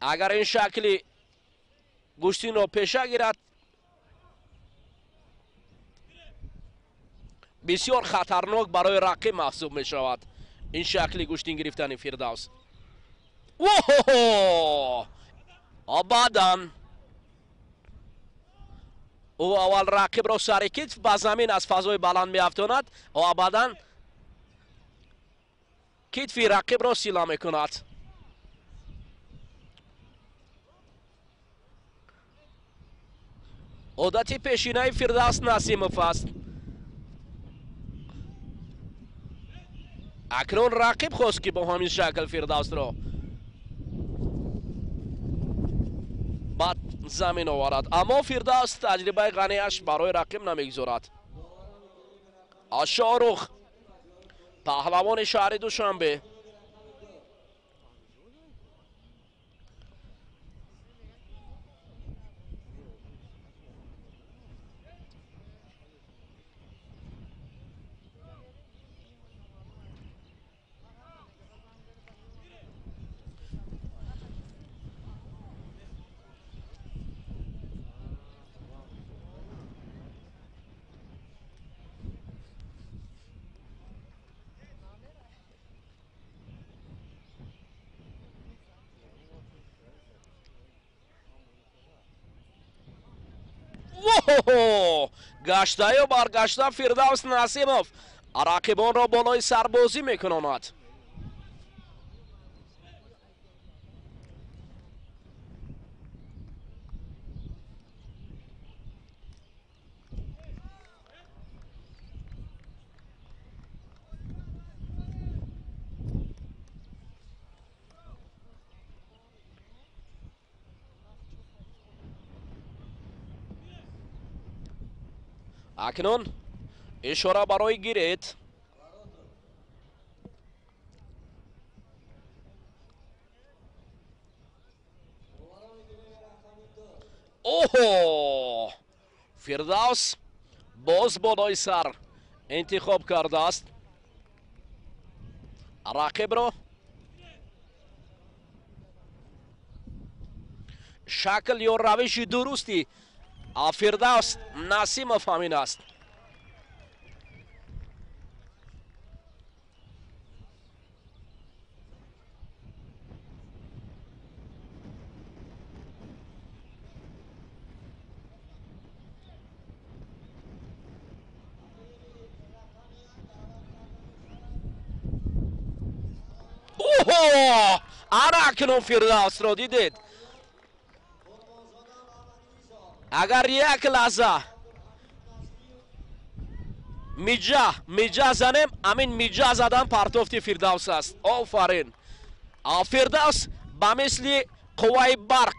اگر این شکلی گوشتین را پیشه گیرد بسیار خطرناک برای رقیب محسوب می شود. این شکلی گوشتین گرفتن فردوس. اوه بعداً او اول رقیب را سر کتف به زمین از فضای بلند می افتاند و بعداً کتف رقیب را سیلا می کند. عادت پیشینه فردوس نسیموف است. اکنون رقیب خواست که با همین شکل فردوس را بعد زمین آورد اما فردوس تجربه غنیش برای رقیب نمیگذارد. شاروخ پهلوان شهر دوشنبه گشته و برگشته فردوس نسیموف رقیبان را بالای سربازی میکناند. اکنون اشاره برای گیرید اوه فردوس باز بالای سر انتخاب کرده است رقیب رو. شکل یا روش درستی فردوس نسیمов همین است. اوه اکنون فردوس رو دیدید. اگر یک لحظه میجا زنیم امین میجا زدن پرتوفتی فردوس است. آفرین فردوس با مثل قوای برق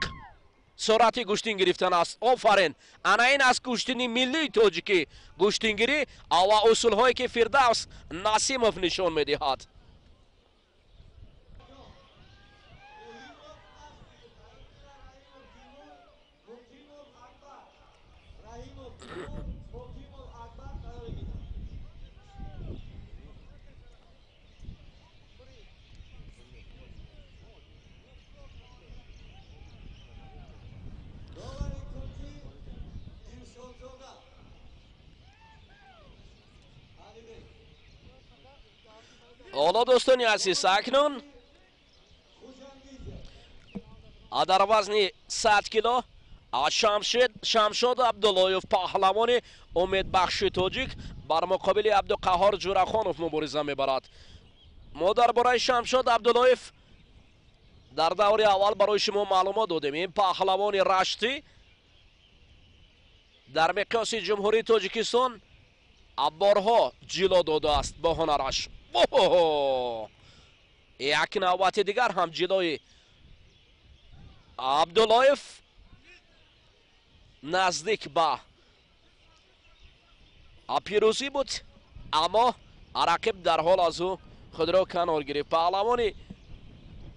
سرعت گوشتین گرفتن است. آفرین انا این از گوشتینی ملی توجیکی گوشتینگیری و اصول هایی که فردوس نسیمов نشون میدهد. حالا دوستان عزیز اکنون در وزن 100 کیلو شمشاد عبداللهیف پهلوان امید بخش تاجیک بر مقابل عبدالقهار جورخانوف مبارزه میبرد. ما درباره شمشاد عبداللهیف در دور اول برای شما معلومات دادیم. این پهلوان رشتی در مقیاس جمهوری تاجیکستان بارها جلو داده است با هنرش. یک نوبت دیگر هم جلوی عبداللهیف نزدیک به پیروزی بود اما رقیب در حال از او خود را کنار گرفت. پهلوان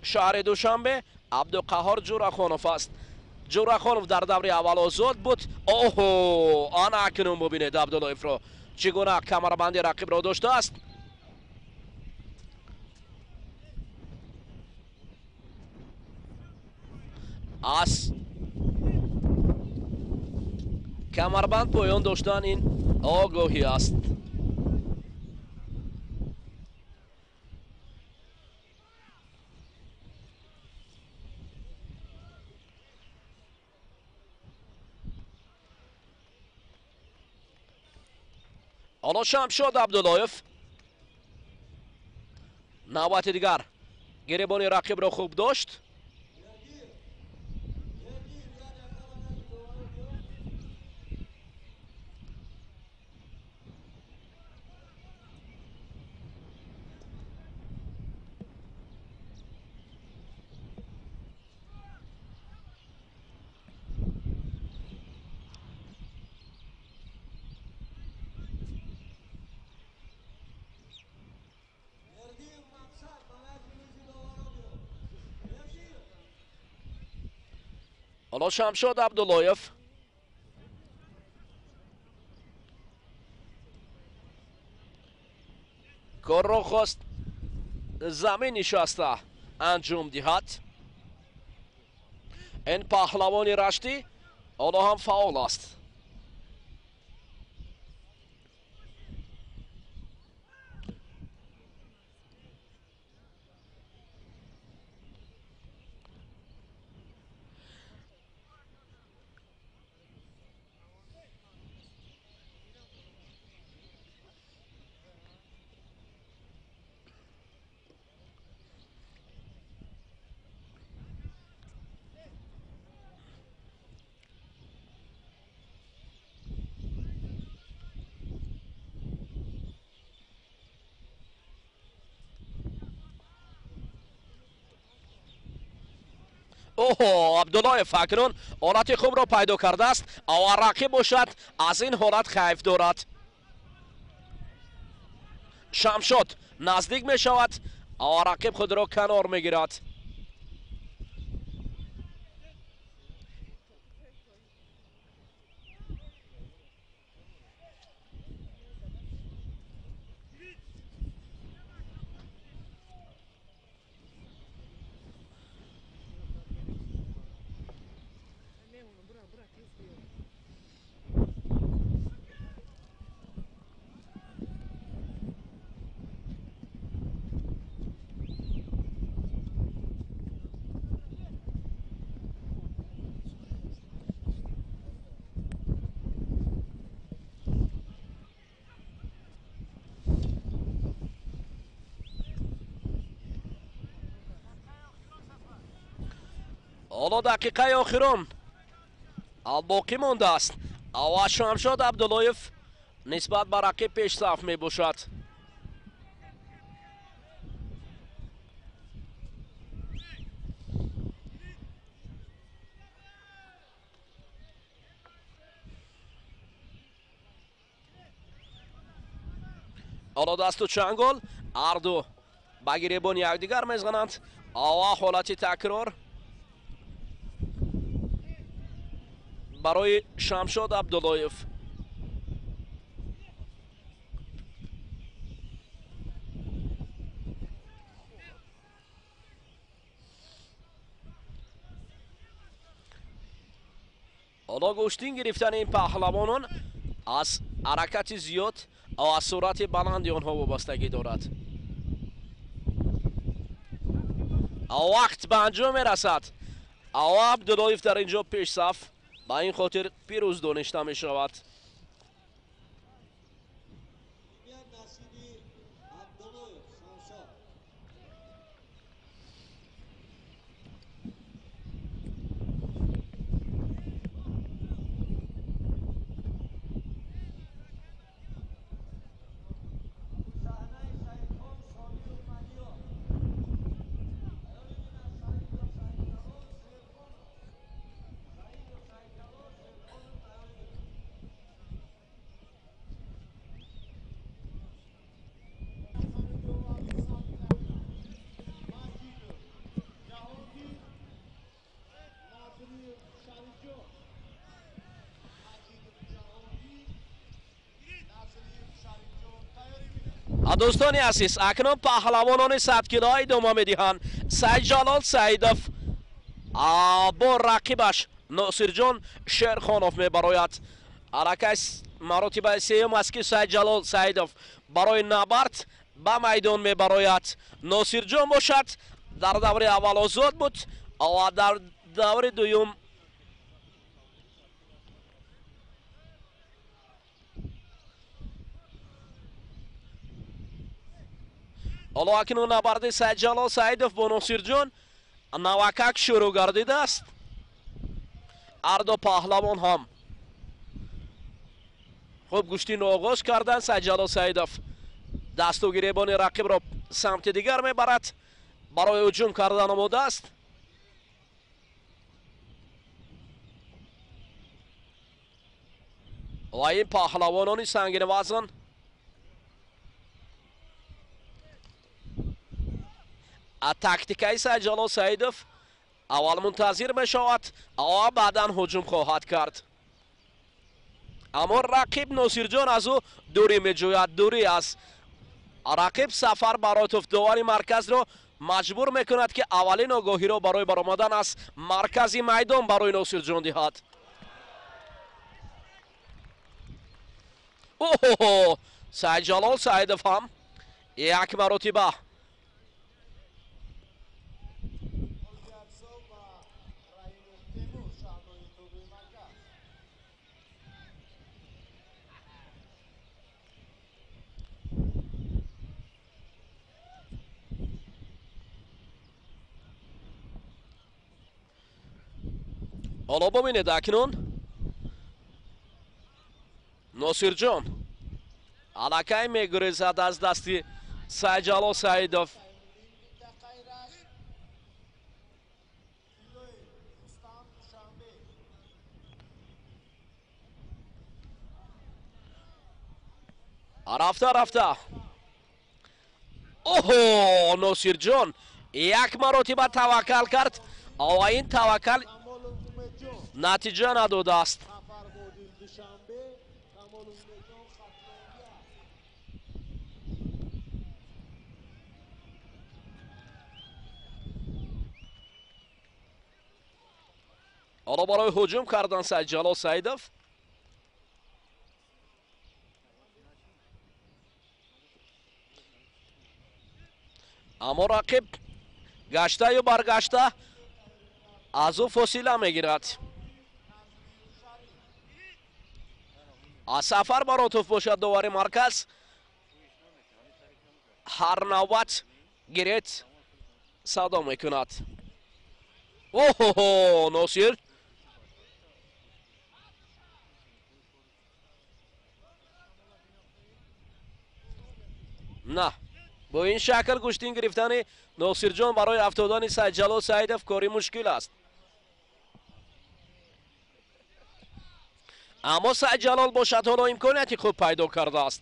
شهر دوشنبه عبدالقهار جورخانوف است. جورخانوف در دوره اول آزاد بود. اوه آن اکنون ببینید عبداللهیف را چگونه کمربندی رقیب را داشته است. از کمربند پایان داشتن این آگاهی است. حالا شمشاد عبداللهیف نوبت دیگر گریبان رقیب را خوب داشت. حالا شمشاد عبداللهیف کار را خواست زمین نشسته انجام دهد. این پهلوان رشتی حالا هم فعال است. اوه عبداللهیف اکنون حالت خوب را پیدا کرده است و رقیب باشد از این حالت خیف دارد. شمشاد نزدیک می شود و رقیب خود را کنار می گیرد. حالا دقیقه آخرون الباقی مانده است. و شمشاد عبداللهیف نسبت به رقیب پیش صف می باشد. حالا دست و چنگل هر دو به گریبان یکدیگر میزنند. و حالت تکرار برای شمشاد عبداللهیف. حالا گوشتین گرفتن این پهلوانان از حرکت زیاد و از سرعت بلندی آنها وابستگی دارد. وقت به انجام میرسد. عبداللهیف در اینجا پیش صف به این خاطر پیروز دانسته می شود. دوستان عزیز اکنون پهلوانان 100 کیلویی ادامه میدهند. سعید جلال سعیدوف با رقیبش ناصرجان شیرخانوف میبراید. حرکت مراتب سیوم است که سعید جلال سعیدوف برای نبرد به میدان میبراید. ناصرجان باشد در دور اول آزاد بود و در دور دوم حالا اکنون نبرد سعید جلال سعیدوف با ناصرجان نوکک شروع گردیده است. هر دو پهلوان هم خوب گوشتین آغاز کردن. سعید جلال سعیدوف دست و گریبان رقیب را سمت دیگر میبرد، برای هجوم کردن آماده است. و این پهلوانان سنگین وزن تاکتیکای سعید جلال سعیدوف اول منتظر می شود و بعدا هجوم خواهد کرد. اما رقیب ناصرجان از او دوری می جوید. دوری از رقیب سفر برای توپداوری مرکز را مجبور می کند که اولین آگاهی را برای برآمدن از مرکزی میدان برای ناصرجان دهد. اوه سعید جلال سعیدوف هم یک مرتبه حالا ببینید اکنون ناصرجان الکی میگریزد از دستی سعید جلال سعیدوف. رفته اوه ناصرجان یک مرتبه توکل کرد و این توکل نتیجه نداده است. حالا برای هجوم کردن سعید جلال سعیدов. اما رقیب گشته یا برگشته از او فاصله میگیرد. از سفر برای توپ باشد دوباره مرکز. هر نوبت گیرت صدا میکند. اوه ناصر نه، با این شکل گشتین گرفتن ناصر جان برای افتادن سعید جلال سعیدов کاری مشکل است. اما سعید جلال باشد حالا امکانیتی خوب پیدا کرده است.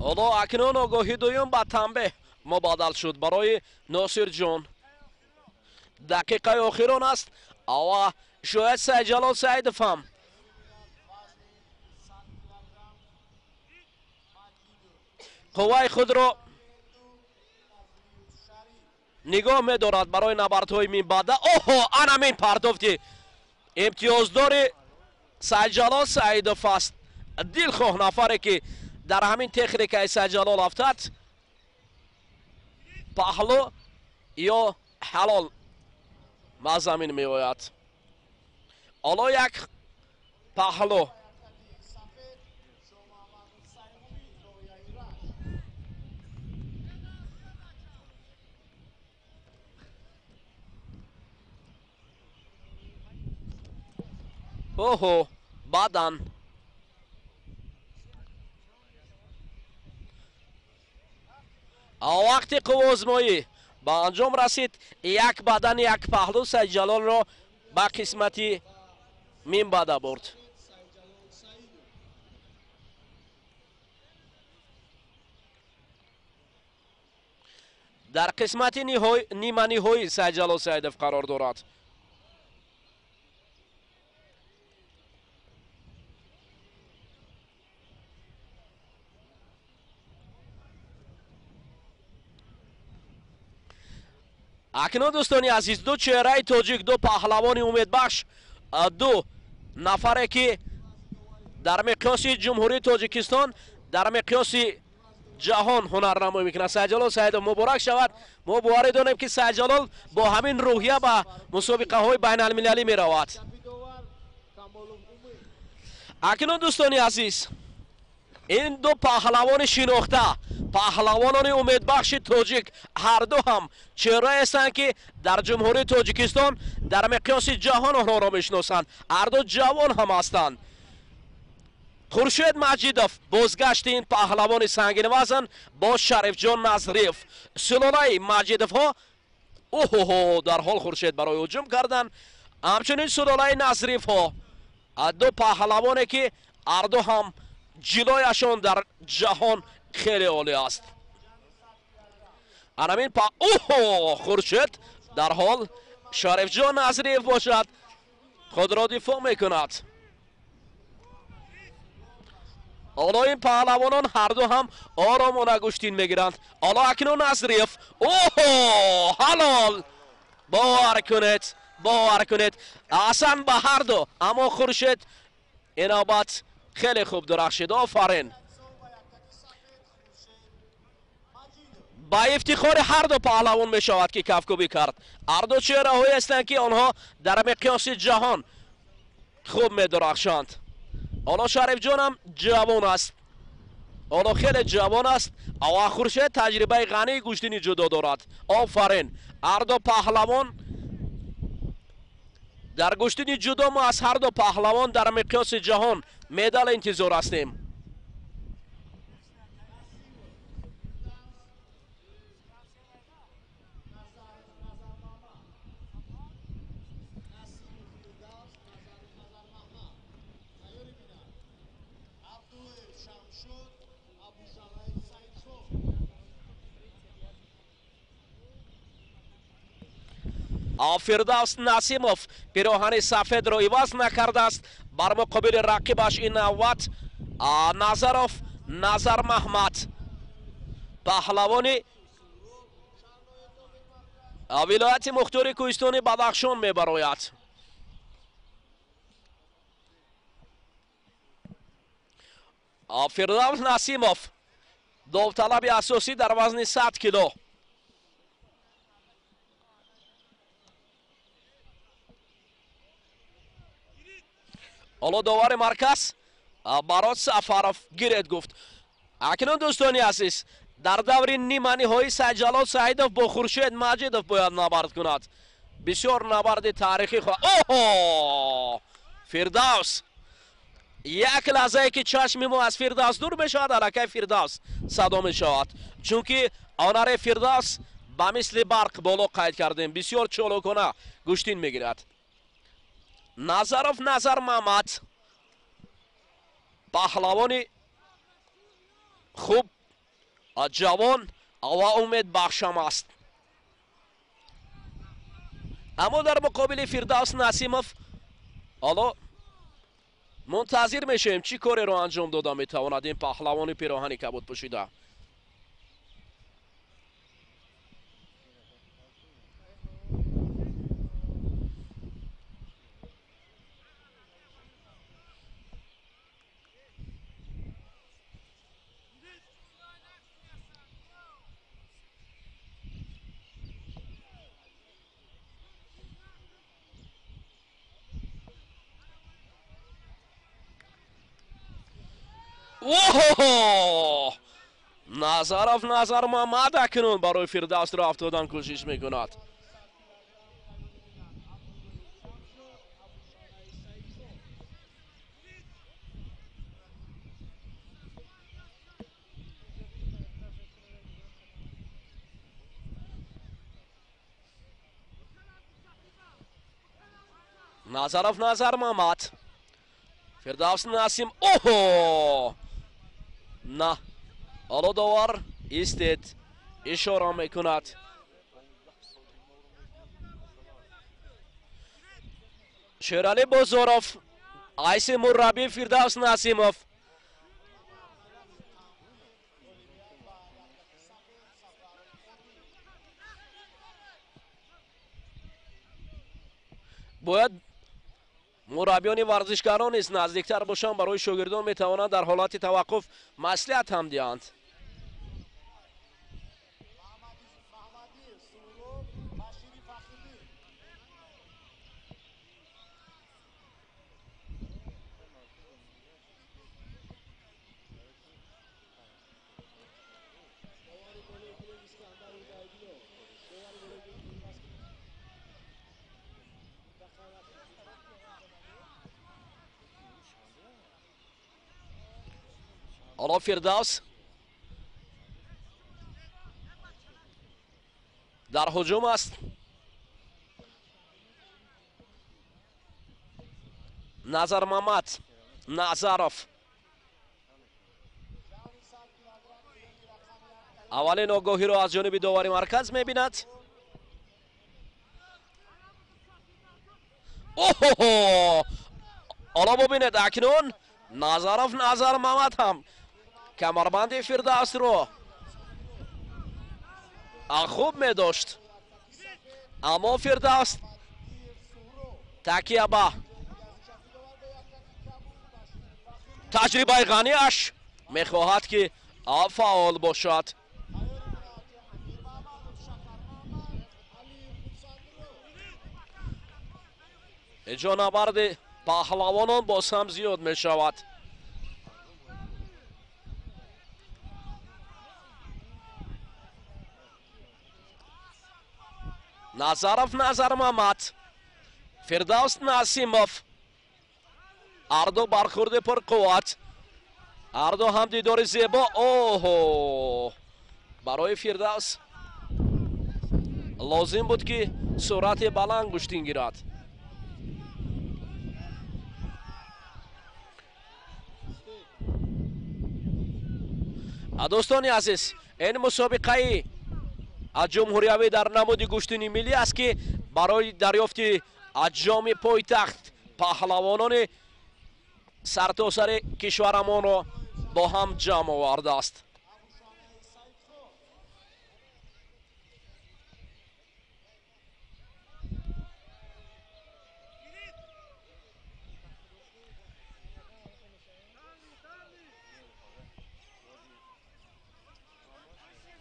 حالا اکنون آگاهی دویم به تنبه مبادل شد برای ناصر جان. دقیقه آخران است و شاید سعید جلال سعیدов هم قوای خود را نگاه می‌دارد برای نبردهای من بعد. اوه انمین پرداختی امتیازدار سعید جلال سعیدов است. دلخواه نفری که در همین تکنیک سعید جلال افتاد پهلو یا حلال ما زمین می آید. حالا یک پهلو اوه بدن وقتی قوازمایی به انجام رسید یک بدن یک پهلو سعید جلال را به قسمتی من بعد برد. در قسمت نیمه نهایی سعید جلال سعیدов قرار دارد. اکنون دوستانی عزیز دو چهره تاجیک، دو پهلوان امیدبخش، دو نفره که در مقیاس جمهوری تاجیکستان در مقیاس جهان هنرنمایی میکنه. سعید جلال سعیدov مبارک شود. ما باور داریم که سعید جلال با همین روحیه به مسابقه های بین المللی می رود. اکنون دوستانی عزیز این دو پهلوان شناخته، پهلوانان امیدبخش تاجیک، هر دو هم چهره هستند که در جمهوری تاجیکستان در مقیاس جهان آنها را میشناسند. هر دو جوان هم هستند. خورشید مجیدov بازگشت این پهلوان سنگین وزن با شریف جان نظریف. سلاله مجیدov ها اوه در حال خورشید برای هجوم کردن. همچنین سلاله نظریف ها دو پهلوانی که هر دو هم جلویشان در جهان خیلی عالی است. همین اوه خورشید در حال شریف جان نظریف باشد خود را دفاع میکند. حالا این پهلوانان هر دو هم آرام و نگشتین میگیرند. حالا اکنون نظریف اوه حلال باور کنید اصلا به هر دو. اما خورشید این نوبت خیلی خوب درخشید. آفرین با افتخار هر دو پهلوان می شود که کفکوبی کرد. هر دو چهره هایی هستند که آنها در مقیاس جهان خوب می درخشند. حالا شریف جان هم جوان است، حالا خیلی جوان است. او خورشید تجربه غنی گشتنی جدا دارد. آفرین هر دو پهلوان در گشتنی جدا. ما از هر دو پهلوان در مقیاس جهان مدال انتظار هستیم. فردوس نسیموف پیراهن سفید رو عوض نکرده است. بر مقابل رقیبش این نوبت نظروف نظر محمد پهلوان ولایت مختار کوهستان بدخشان میبراید. فردوس نسیموف داوطلب اساسی در وزن 100 کیلو. حالا داور مرکز برات سفروف گیرد گفت. اکنون دوستان عزیز در دور نیمه نهایی جلال سعیدوف با خورشید مجیدوف باید نبرد کند. بسیار نبرد تاریخی خواهد. اوه فردوس یک لحظه که چشم ما از فردوس دور بشود علاقه فردوس صدا می شود، چون که آنر فردوس با مثل برق بالا قید کردیم. بسیار چالوکانه گوشتین میگیرد. نظروف نظر محمد پهلوان خوب جوان و امید بخشم است. اما در مقابل فردوس نسیموف حالا منتظر میشیم چی کاری رو انجام داده میتواند این پهلوان پیراهن کبود پوشیده. اوه نظروف نظر محمد اکنون برای فردوس را افتادن کوشش میکند. نظروف نظر محمد فردوس نسیم. اوه نه حالا داور ایستید اشاره میکند. شیرعلی بازاروف عیسی مربی فردوس نسیموف باید مربیان ورزشکاران نیز نزدیکتر باشند برای شاگردان میتوانند در حالت توقف مصلحت هم دهند. حالا فردوس در هجوم است. نظر محمد نظروف اولین آگاهی را از جانب داور مرکز میبیند. اوه حالا ببینید اکنون نظروف نظر محمد هم کمربند فردوس رو خوب می داشت، اما فردوس تکیه به تجربه غنیش می خواهد که فعال باشد. اینجا نبرد پهلوانان باز هم زیاد می شود. نظروف نظر محمد فردوس نسیموف اردو برخورد پر قوت، اردو هم دیدار زیبا. اوه برای فردوس لازم بود که سرعت بلند گشتین گیرد. دوستان عزیز این مسابقه از جمهوری در نمود گشتنی ملی است که برای دریافت از جام پایتخت پهلوانان سرتاسر کشورمان را با هم جمع آورده است.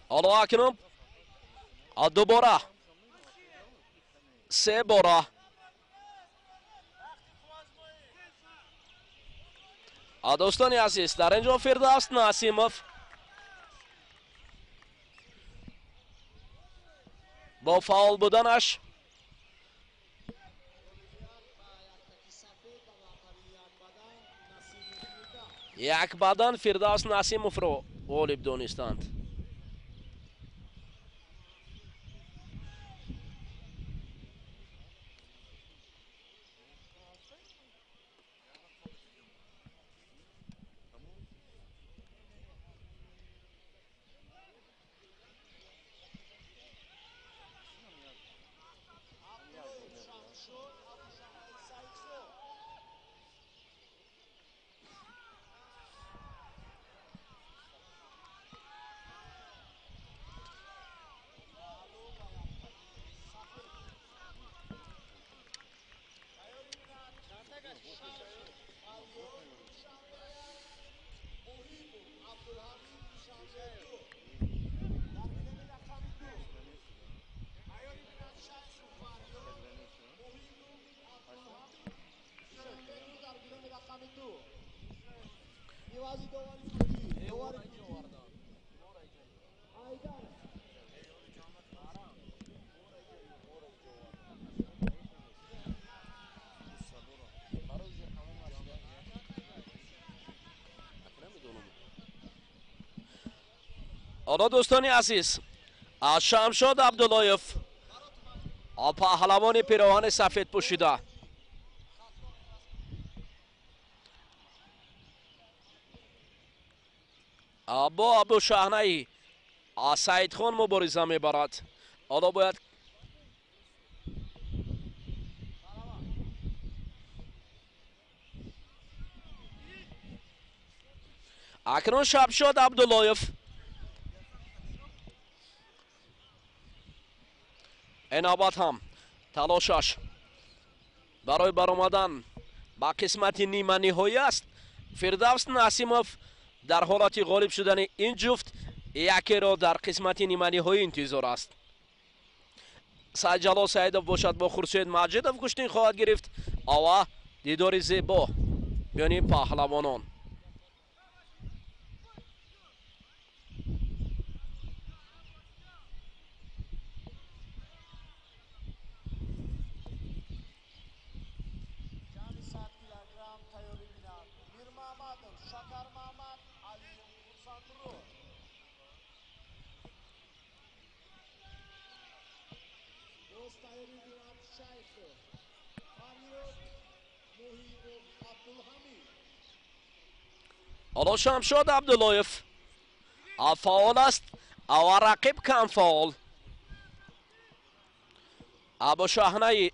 حالا اکنون دوباره 3 باره دوستان عزیز در اینجا فردوس نسیموف با فاول بودنش یک بدن فردوس نسیموف رو غالب دانستند. حالا دوستان عزیز شمشاد عبداللهیف پهلوان پیراهن سفید پوشیده با ابو شهنه سعید خان مبارزه میبرد. حالا باید اکنون شمشاد عبداللهیف انابت هم تلاشش برای برآمدن با قسمت نیمه نهایی است. فردوس نسیموف در حالت غالب شدن این جفت یکی را در قسمت نیمه نهایی انتظار است. سعید جلال سعیدов باشد با خورشید مجیدов کشتین خواهد گرفت و دیدار زیبا میان پهلوانان. حالا شمشاد عبداللهیف فعال است و رقیب کم فعال. ابو شهنه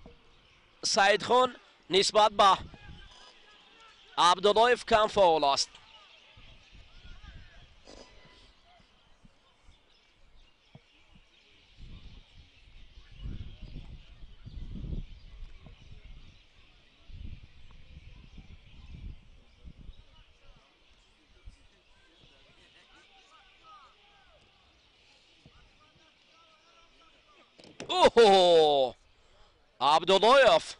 سعید خان نسبت به عبداللهیف کم فعال است. اوه عبداللهیف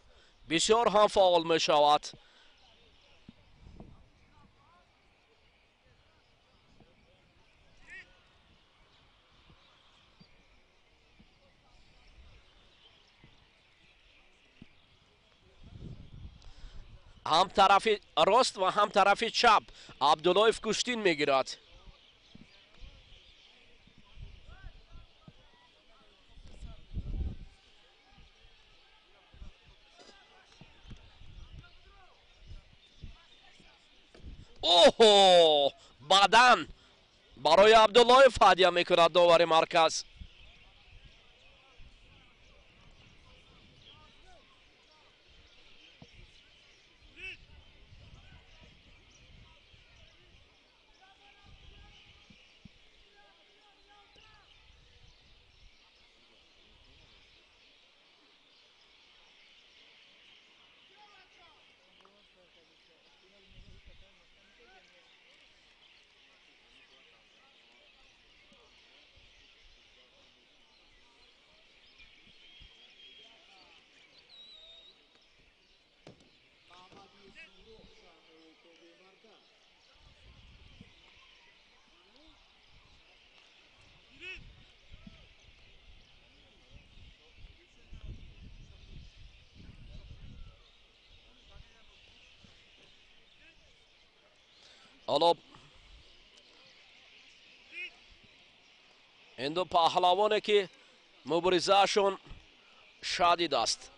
بسیار هم فعال می شود. هم طرف راست و هم طرف چپ عبداللهیف کشتین میگیرد. اوه بدن برای عبداللهیف هدیه میکند داور مرکز. حالا این دو پهلوانه که مبارزهشون شدید است.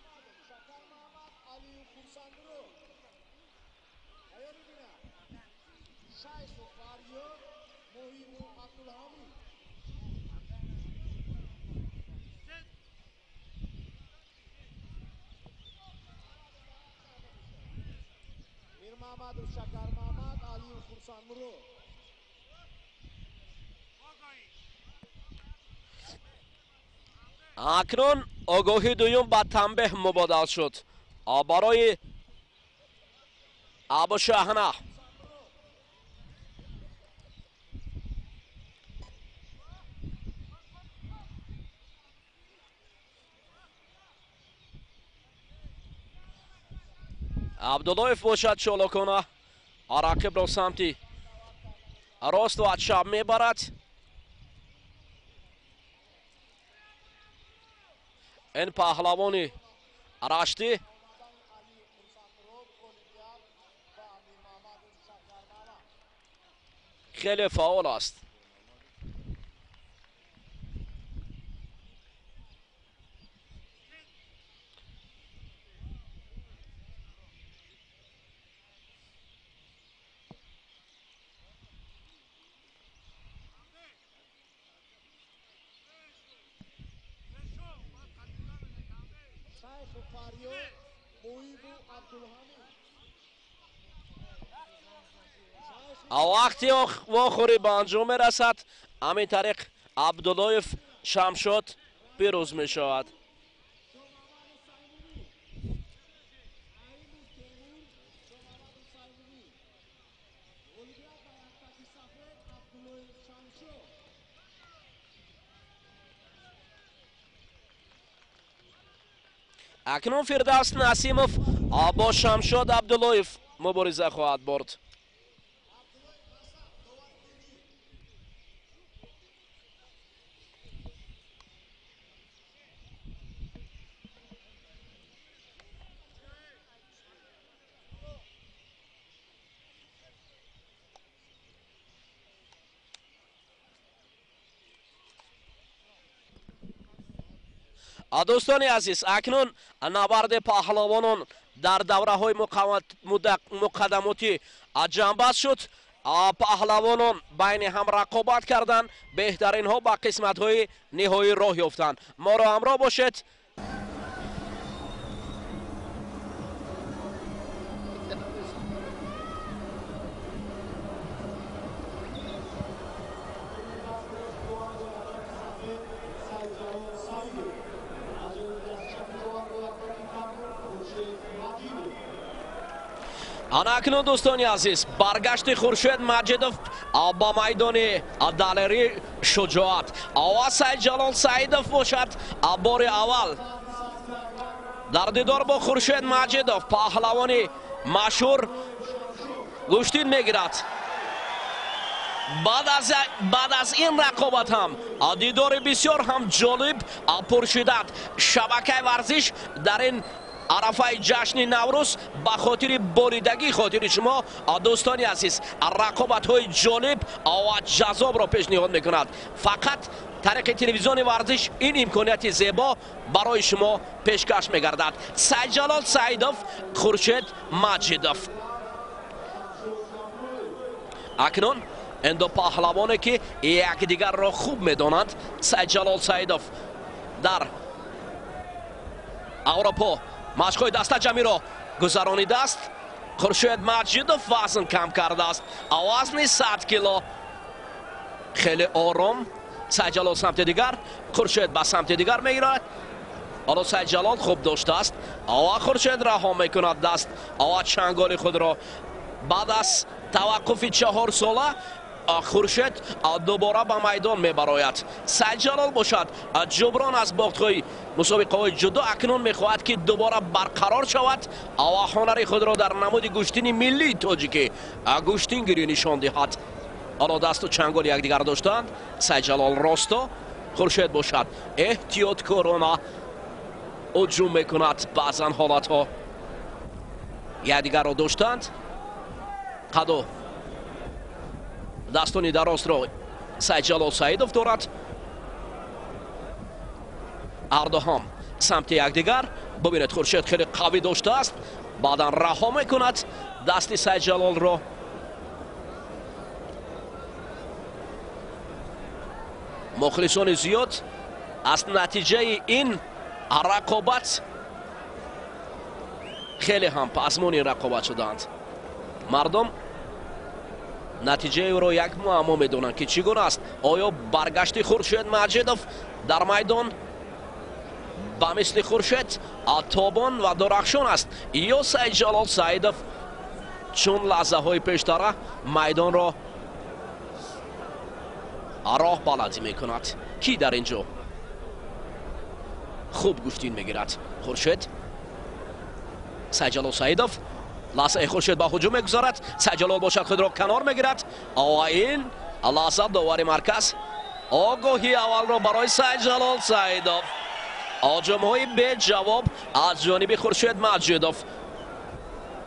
اکنون آگاهی دویم به تنبیه مبادل شد برای ابو شاهنه. عبداللهیف باشد شلو کنه، رقیب را سمتی راست و چپ میبرد. این پهلوانی رشتی خیلی فعال است. وقتی آخری به انجام میرسد، همین طریق عبداللهیف شمشاد پیروز می شود. اکنون فردوس نسیموف با شمشاد عبداللهیف مبارزه خواهد برد. دوستان عزیز، اکنون نبرد پهلوانان در دوره های مقدماتی جنبست شد. پهلوانان بین هم رقابت کردند، بهترین ها به قسمت های نهایی راه یافتند. ما را همراه باشید. اکنون دوستان عزیز، برگشت خورشید مجیدوف با میدان دلری شجاعت و سید جلال سعیدوف باشد بار اول در دیدار با خورشید مجیدوف. پهلوانی مشهور گوشتین میگیرد. بعد از این رقابت هم دیدار بسیار هم جالب پرشدت شبکه ورزش در این عرفه جشن نوروز به خاطر بریدگی خاطر شما دوستان عزیز رقابت های جالب و جذاب را پیشنهاد میکند. فقط طریق تلویزیون ورزش این امکانیت زیبا برای شما پیشکش میگردد. سید جلال سعیدوف، خورشید مجیدوف. اکنون این دو پهلوانی که یکدیگر را خوب میدانند، سید جلال سعیدوف در اروپا مشق‌های دسته جمعی را گذرانیده است. خورشید مجیدوف وزن کم کرده است، وزن 100 کیلو. خیلی آرام سید جلال سمت دیگر، خورشید به سمت دیگر میگیرد. حالا سید جلال خوب داشته است و خورشید رها میکند دست و چنگال خود را. بعد از توقف 4 ساله خورشید دوباره به میدان میبراید. سید جلال باشد جبران از باخت‌های مسابقه های جدو اکنون میخواهد که دوباره برقرار شود و هنر خود را در نمود گوشتین ملی تاجیکی گوشتین گیری نشان دهد. حالا دست و چنگال یکدیگر داشتند. سید جلال راستا، خورشید باشد احتیاط کرونا هجوم میکند. بعضا حالت ها یکدیگر را داشتند. قدو дастони дарозро Сайҷалол Саидов дорад. ардоҳам самти якдигар. бубинед Хуршед хеле қавӣ доштааст, баъдан раҳо мекунад дасти Сайҷалолро. мухлисони зиёд аз натиҷаи ин рақобат хеле ҳам пазмони рақобат шудаанд. мардум натиҷаеро як муаммо медонанд ки чӣ гуна аст. оё баргашти Хуршед Маҷидов дар майдон ба мисли Хуршед тобон ва дурахшон аст, ё Сайҷалол Саидов чун лаҳзаҳои пештара майдонро роҳ баландӣ мекунад. ки дар ин ҷо хуб гӯштин мегирад. Хуршед Сайҷалол Саидов лаҳзаи Хуршед ба ҳуҷум мегузорад. Сайҷалол бошад худро канор мегирад. ин лаҳза довари марказ огоҳи аввалро барои Сайҷалол Саидов. ҳуҷумҳои беҷавоб аз ҷониби Хуршед Маҷидов.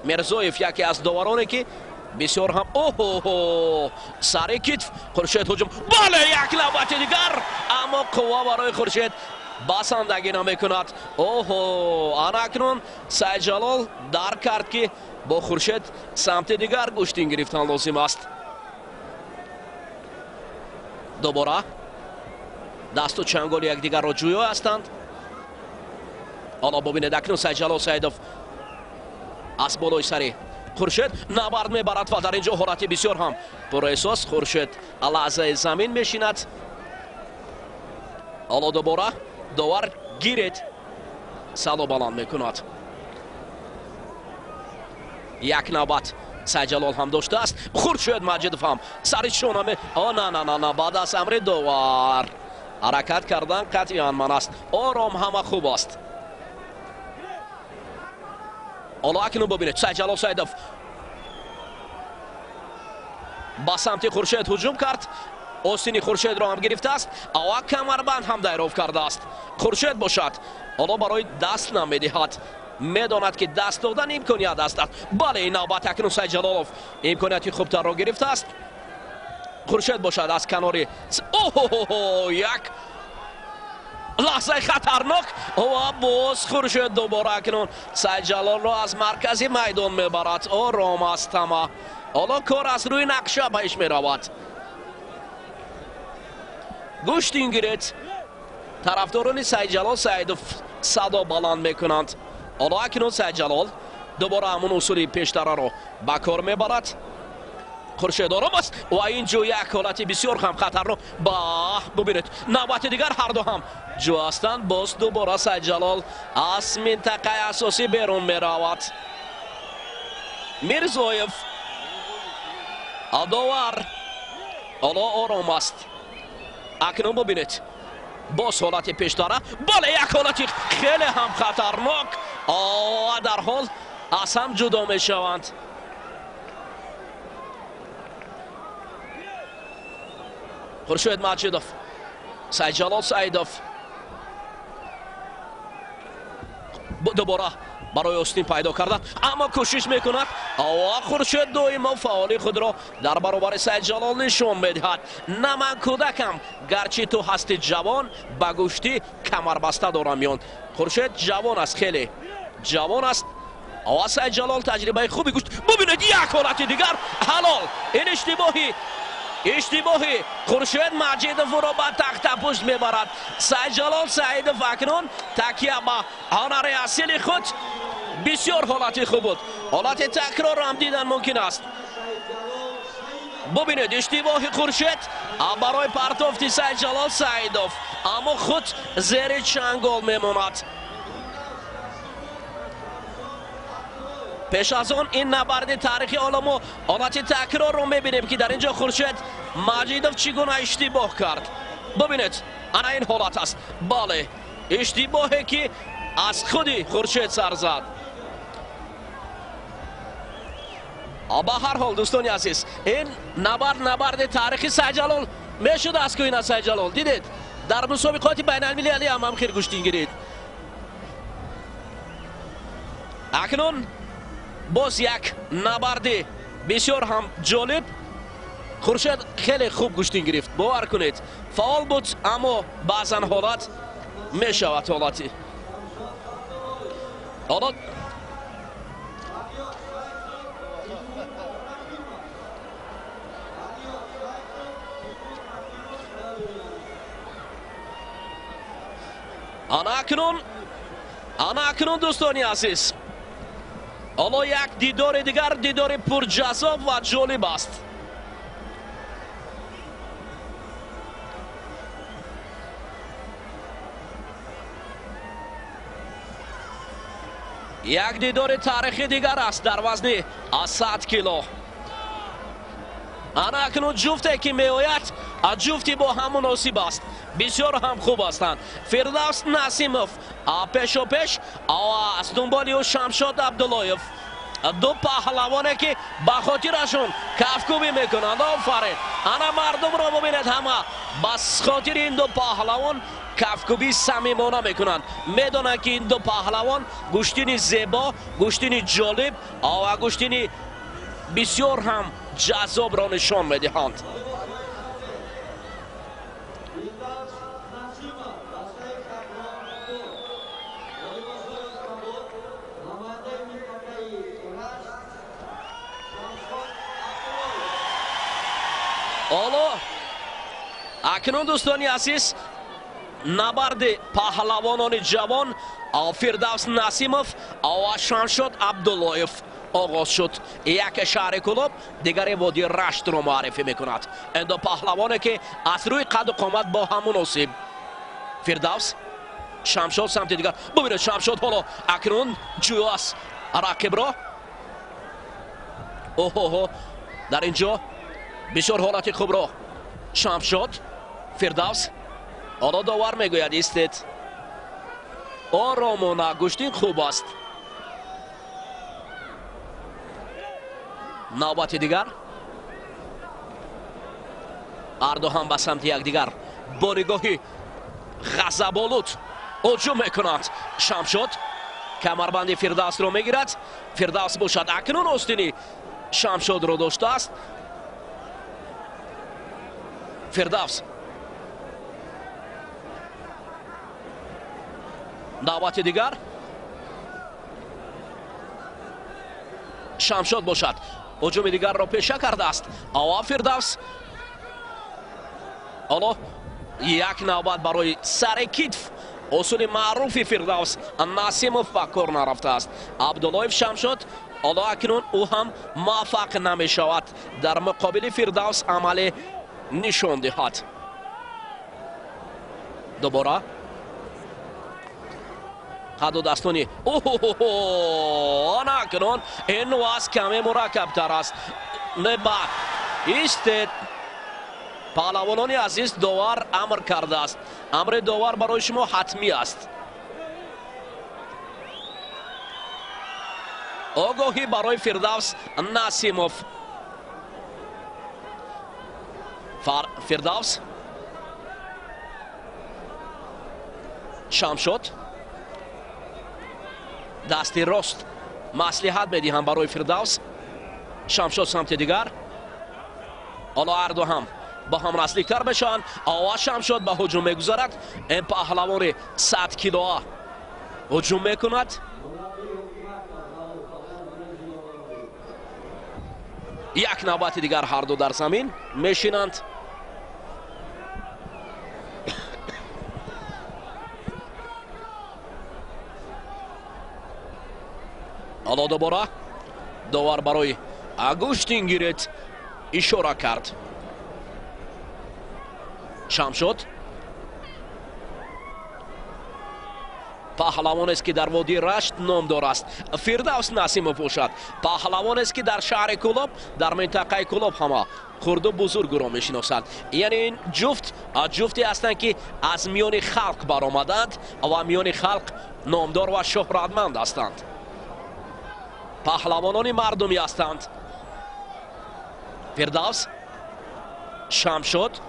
Мирзоев яке аз довароне ки бисёр ҳам сари китф. Хуршед ҳуҷум, бале, як навбати дигар, аммо қувва барои Хуршед басандагӣ намекунад. анакнун Сайҷалол дарк кард ки бо Хуршед самти дигар гӯштин гирифтан лозим аст. дубора дасту чанголи якдигарро ҷӯё ҳастанд. ҳоло бубинед акнун Сайҷалол Саидов аз болои сари Хуршед набард мебарад ва дар ин ҷо ҳолати бисёр ҳам пурэҳсос. Хуршед лаҳзаи замин мешинад. ҳоло дубора довар гиред садо баланд мекунад. як навбат Сайҷалол ҳам доштааст. Хуршед Маҷидов ҳам сари шона на баъд аз амри довар ҳаракат кардан қатъиан ман аст. ором, ҳама хуб аст. ҳоло акнун бубинед Сайҷалол Саидов ба самти Хуршед ҳуҷум кард. остини Хуршедро ҳам гирифтааст. ва камарбанд ҳам дайров кардааст. Хуршед бошад, ҳоло барои даст намедиҳад. медонад ки даст додан имконият аст. бале, ин навбат акнун Сайҷалолов имконияти хубтарро гирифтааст. Хуршед бошад аз канори як лаҳзаи хатарнок ва боз Хуршед дубора акнун Сайҷалолро аз маркази майдон мебарад. ором аст ҳама. ҳоло кор аз рӯи нақша пеш меравад. гӯштин гиред тарафдорони Сайҷалол Саидов садо баланд мекунанд. ҳоло акнун Сайҷалол дубора ҳамун усули пештараро ба кор мебарад. Хуршед ором аст ва ин ҷо як ҳолати бисёр ҳам хатарнок. бубинед навбати дигар ҳарду ҳам ҷо ҳастанд. боз дубора Сайҷалол аз минтақаи асосӣ берун меравад. Мирзоев довар ҳоло ором аст. акнун бубинед боз ҳолати пештара. бале, як ҳолати хеле ҳам хатарнок. дарҳол аз ҳам ҷудо мешаванд. Хуршед Маҷидов, Сайҷалол Саидов дубора барои остин пайдо кардан, аммо кӯшиш мекунад. Хуршед доимо фаъоли худро дар баробари Сайҷалол нишон медиҳад. на ман кӯдакам, гарчи ту ҳасти ҷавон, ба гӯшти камарбаста дорам ён. Хуршед ҷавон аст, хеле ҷавон аст. ва Сайҷалол таҷрибаи хуби гӯшт. бубинед як ҳолати дигар. ҳалол, ин иштибоҳи Хуршед Маҷидовро ба тахта пушт мебарад. Сайҷалол Саидов акнун такя ба ҳонари асили худ. бисёр ҳолати хуб буд. ҳолати такрорро ҳам дидан мумкин аст. бубинед иштибоҳи Хуршед барои партофти Сайҷалол Саидов, аммо худ зери чангол мемонад. пеш аз он ин набарди таърихи оламо ҳолати такрорро мебинем ки дар ин ҷо Хуршед Маҷидов чӣ гуна иштибоҳ кард. бубинед ана ин ҳолат аст. бале, иштибоҳе ки аз худи Хуршед сар зад. ба ҳар ҳол дӯстони азиз, ин набарди таърихи Сайҷалол мешудааст ки ина Сайҷалол дидед дар мусобиқоти байналмилалӣ ҳам хел гӯштин гирид. акнун боз як набарди бисёр ҳам ҷолиб خورشید خیلی خوب گوشتین گرفت، باور کنید فعال بود اما بعضا حالت میشود حالتی. حالا انا اکنون دوستانی عزیز حالا یک دیدار دیگر، دیدار پرجذاب و جالب است. یک دیدار تاریخی دیگر است در وزن 100 کیلو. انا اکنون جفتی که می آید جفتی با هم مناسب است، بسیار هم خوب هستند. فردوس نسیموف پیش و پیش از دنبالی و شمشاد عبداللهیف، دو پهلوانی که به خاطرشون کفکوبی میکنند. آفرین، انا مردم را ببینید، همه بس خاطر این دو پهلوان کفکوبی صمیمانه میکنند. میدونند که این دو پهلوان گوشتین زیبا، گوشتین جالب و گوشتین بسیار هم جذاب را نشان میدهند. حالا اکنون دوستانی عزیز نبرد پهلوانان جوان فردوس نسیموف و شمشاد عبداللهیف آغاز شد. یک شهر کلوب دیگری وادی رشت را معرفی میکند. این دو پهلوانی که از روی قد و قامت با هم مناسب. فردوس، شمشاد سمت دیگر. ببینید شمشاد حالا اکنون جوی است رقیب را. اوه در اینجا بسیار حالت خوب را شمشاد. فردوس حالا داور میگوید ایستید، آرامانه گوشتین خوب است. نوبت دیگر هر دو هم به سمت یکدیگر با نگاهی غضب‌آلود هجوم میکنند. شمشاد کمربند فردوس را میگیرد. فردوس باشد اکنون آستینی شمشاد را داشته است. فردوس نوبت دیگر شمشاد باشد هجوم دیگر را پیشه کرده است. و فردوس حالا یک نوبت برای سر کتف اصول معروف فردوس نسیموف به کار نرفته است. عبداللهیف شمشاد حالا اکنون او هم موفق نمی شود در مقابل فردوس عمل نشان دهد. دوباره قد و دستانی آن اکنون این واس کمی مرکب تر است. بعد ایستید پهلوانان عزیز، داور امر کرده است. امر داور برای شما حتمی است. آگاهی برای فردوس نسیموف. فردوس شمشاد دستی راست مصلحت میدهند برای فردوس. شمشاد سمت دیگر. حالا هر دو هم با هم نزدیکتر بشن. آواز شمشاد به هجوم میگذارد. این پهلوان 100 کیلو هجوم میکند. یک نوبت دیگر هر دو در زمین میشینند. حالا دوباره داور برای گوشتین گیرد اشاره کرد. شمشاد پهلوان است که در وادی رشت نامدار است. فردوس نسیموف باشد پهلوان است که در شهر کلوب، در منطقه کلوب همه خرد و بزرگ را میشناسند. یعنی این جفتی هستند که از میان خلق برآمدند و میان خلق نامدار و شهرتمند هستند. پهلوانان مردمی هستند. فردوس شمشاد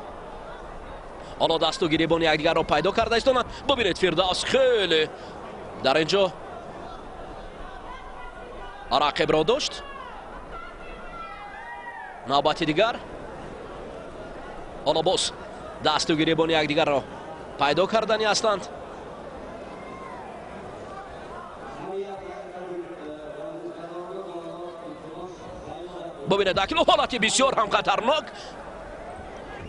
حالا دست و گریبان یکدیگر را پیدا کرده ایستند. ببینید فردوس خیلی در اینجا رقیب را داشت. نوبت دیگر حالا باز دست و گریبان یکدیگر را پیدا کردنی هستند. ببینید داخل حالتی بسیار هم خطرناک.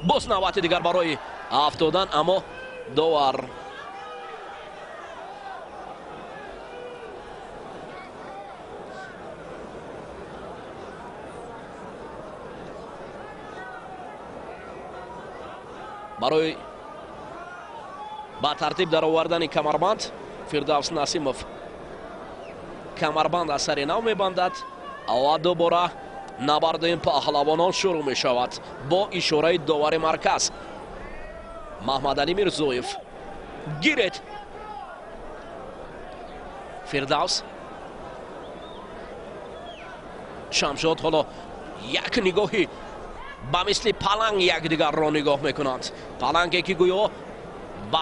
باز نوبت دیگر برای افتادن، اما داور برای با ترتیب در آوردن کمربند فردوس نسیمов کمربند از سر نو میبندد و دوباره نبرد این پهلوانان شروع می شود با اشاره داور مرکز محمد علی میرزویف. گیرد فردوس شمشاد حالا یک نگاهی با مثل پلنگ یک دیگر را نگاه میکنند. پلنگی که گویا با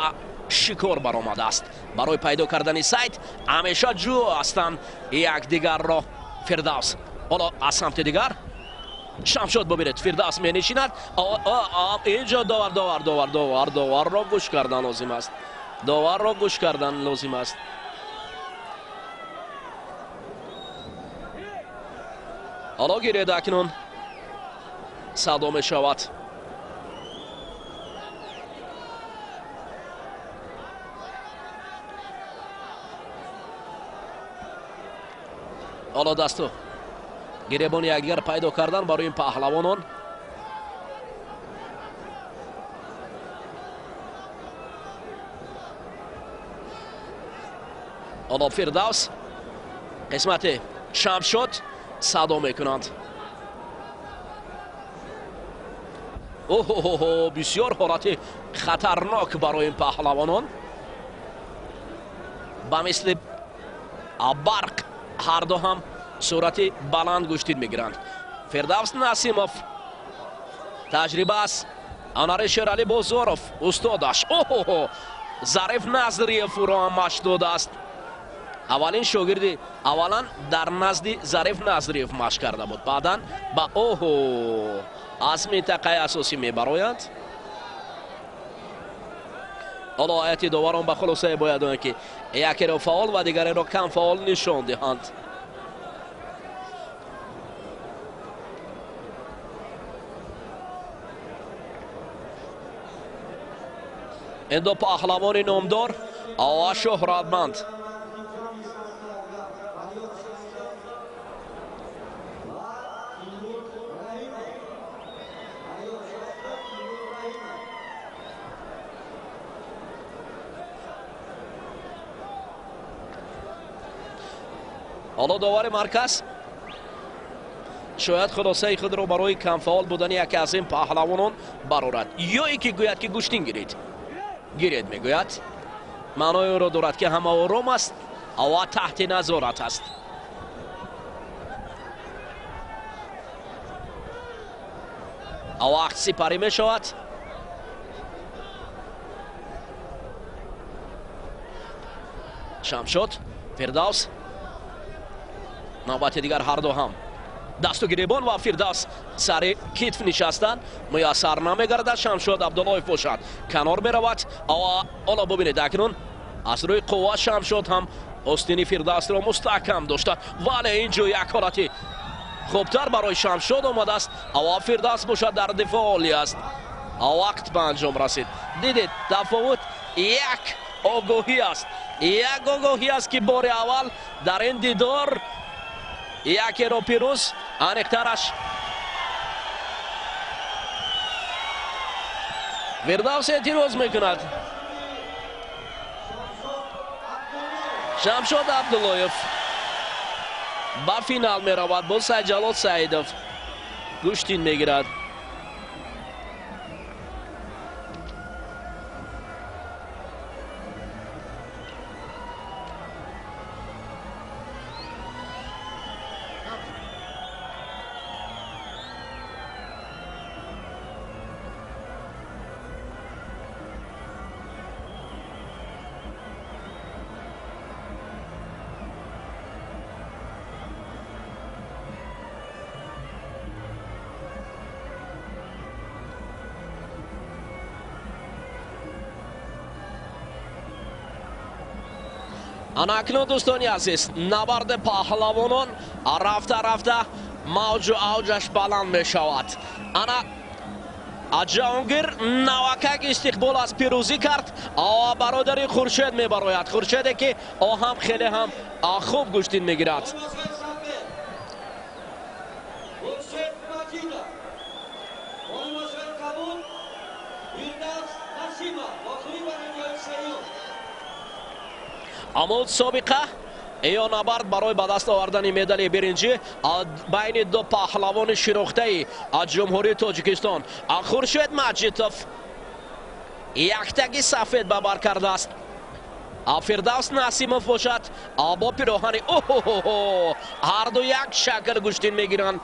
شکار برآمده است برای پیدا کردن سید. همیشه جو هستند یک دیگر را. فردوس حالا از سمت دیگر شمشاد ببینید فردوس می نشیند. اینجا داور را گوش کردن لازم است. داور را گوش کردن لازم است. حالا گیرید اکنون صدا می شود. حالا دستو گریبان یکدیگر پیدا کردن برای این پهلوانان. حالا فردوس قسمت شمشاد صدا میکنند. اوه بسیار حالت خطرناک برای این پهلوانان. با مثل برق هر دو هم صورت بلند گشتید میگیرند. فردوس نسیمов تجربه است. انار شیرعلی بازارов استادش. ظریف نظریف را هم مشق داده است. اولین شاگردی اولا در نزد ظریف نظریف مشق کرده بود، بعدا با از منطقه اساسی میبراید. حالا آیت داوران به خلاصه باید که یکی را فعال و دیگری را کم فعال نشان دهند. این دو پهلوان نامدار و شهرتمند حالا داور مرکز شاید خلاصه خود را برای کم فعال بودن یکی از این پهلوانان برآورد، یا یکی گوید که گوشتین گیرید میگوید. معنای او را دارد که همه آرام است و تحت نظارت است. وقت سپری می شود. شمشاد فردوس نوبت دیگر هر دو هم دست و گریبان و فردوس سر کتف نشستن میسر نمیگردد. شمشاد عبدالله باشد کنار میرود. حالا ببینید اکنون از روی قوه شمشاد هم استینی فردوس را مستحکم داشته، ولی اینجا یک حالتی خوبتر برای شمشاد آمده است و فردوس باشد در دفاع عالی است. وقت به انجام رسید. دیدید تفاوت یک آگاهی است. یک آگاهی است که بار اول در این دیدار یکی را پیروز انیقترش فردوس اعتراض میکند. شمشاد عبداللهیف با فینال میرود با سید جلال سعیدov گوشتین میگیرد. анакнун дӯстони азиз набарди паҳлавонон рафта рафта мавҷу авҷаш баланд мешавад. ана ҷаҳонгир навакак истиқбол аз пирӯзӣ кард. бародари хуршед мебарояд. хуршеде ки ҳам хеле ҳам хуб гӯштин мегирад. амуд собиқа ё набард барои ба даст овардани медали биринҷӣ байни ду паҳлавони шинохтаи ҷумҳурии тоҷикистон. хуршед маҷидов яктаги сафед ба бар кардааст. фирдавс насимов бошад бо пироҳани ҳарду як шакл гӯштин мегиранд.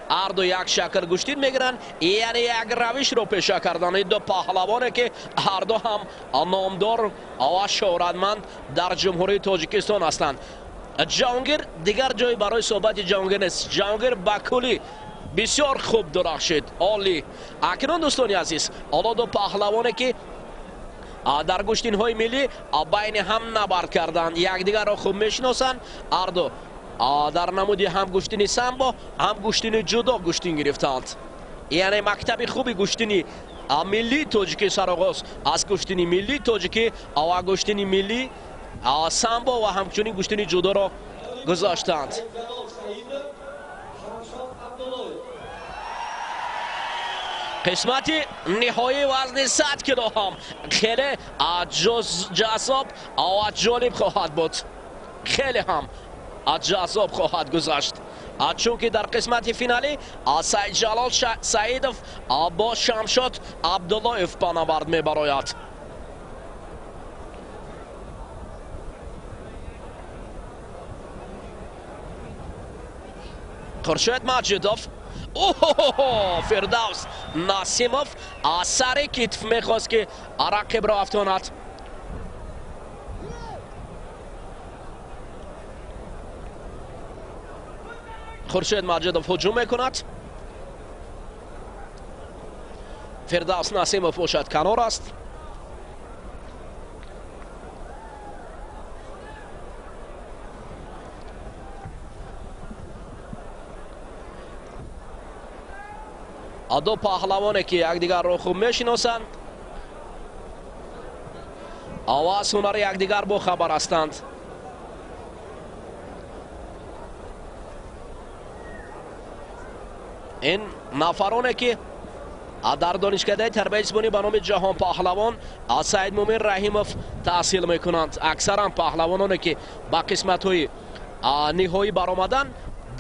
ҳарду як шакл гӯштин мегиранд. яъне як равишро пеша кардани ду паҳлавоне ки ҳарду ҳам номдор ва шоҳратманд дар ҷумҳурии тоҷикистон ҳастанд. ҷаҳонгир дигар ҷои барои суҳбати ҷаҳонгир нест. ҷаҳонгир ба кулли бисёр хуб дурахшид. олӣ. акнун дӯстони азиз ҳоло ду паҳлавоне ки дар гӯштинҳои миллӣ байни ҳам набард карданд, якдигарро хуб мешиносанд. ҳарду дар намуди ҳам гӯштини самбо ҳам гӯштини ҷудо гӯштин гирифтанд. яъне мактаби хуби гӯштини миллии тоҷикӣ сароғоз аз гӯштини миллии тоҷикӣ ва гӯштини миллии самбо ва ҳамчунин гӯштини ҷудоро гузоштанд. қисмати ниҳоии вазни 100 кило ҳам хеле ҷазоб ва ҷолиб хоҳад буд. хеле ҳам ҷазоб хоҳад гузашт. чунки дар қисмати финалӣ саидҷалол саидов бо шамшод абдуллоев ба навард мебарояд. хуршед маҷидов фирдавс насимов сари китф мехост ки рақибро афтонад. хуршед маҷидов ҳуҷум мекунад. фирдавс насимов бошад канор аст. ду паҳлавоне ки якдигарро хуб мешиносанд ва аз ҳунари якдигар бохабар ҳастанд. ин нафароне ки дар донишкадаи тарбияи ҷисмонӣ ба номи ҷаҳон паҳлавон саид мумин раҳимов таҳсил мекунанд. аксаран паҳлавононе ки ба қисматҳои ниҳоӣ баромаданд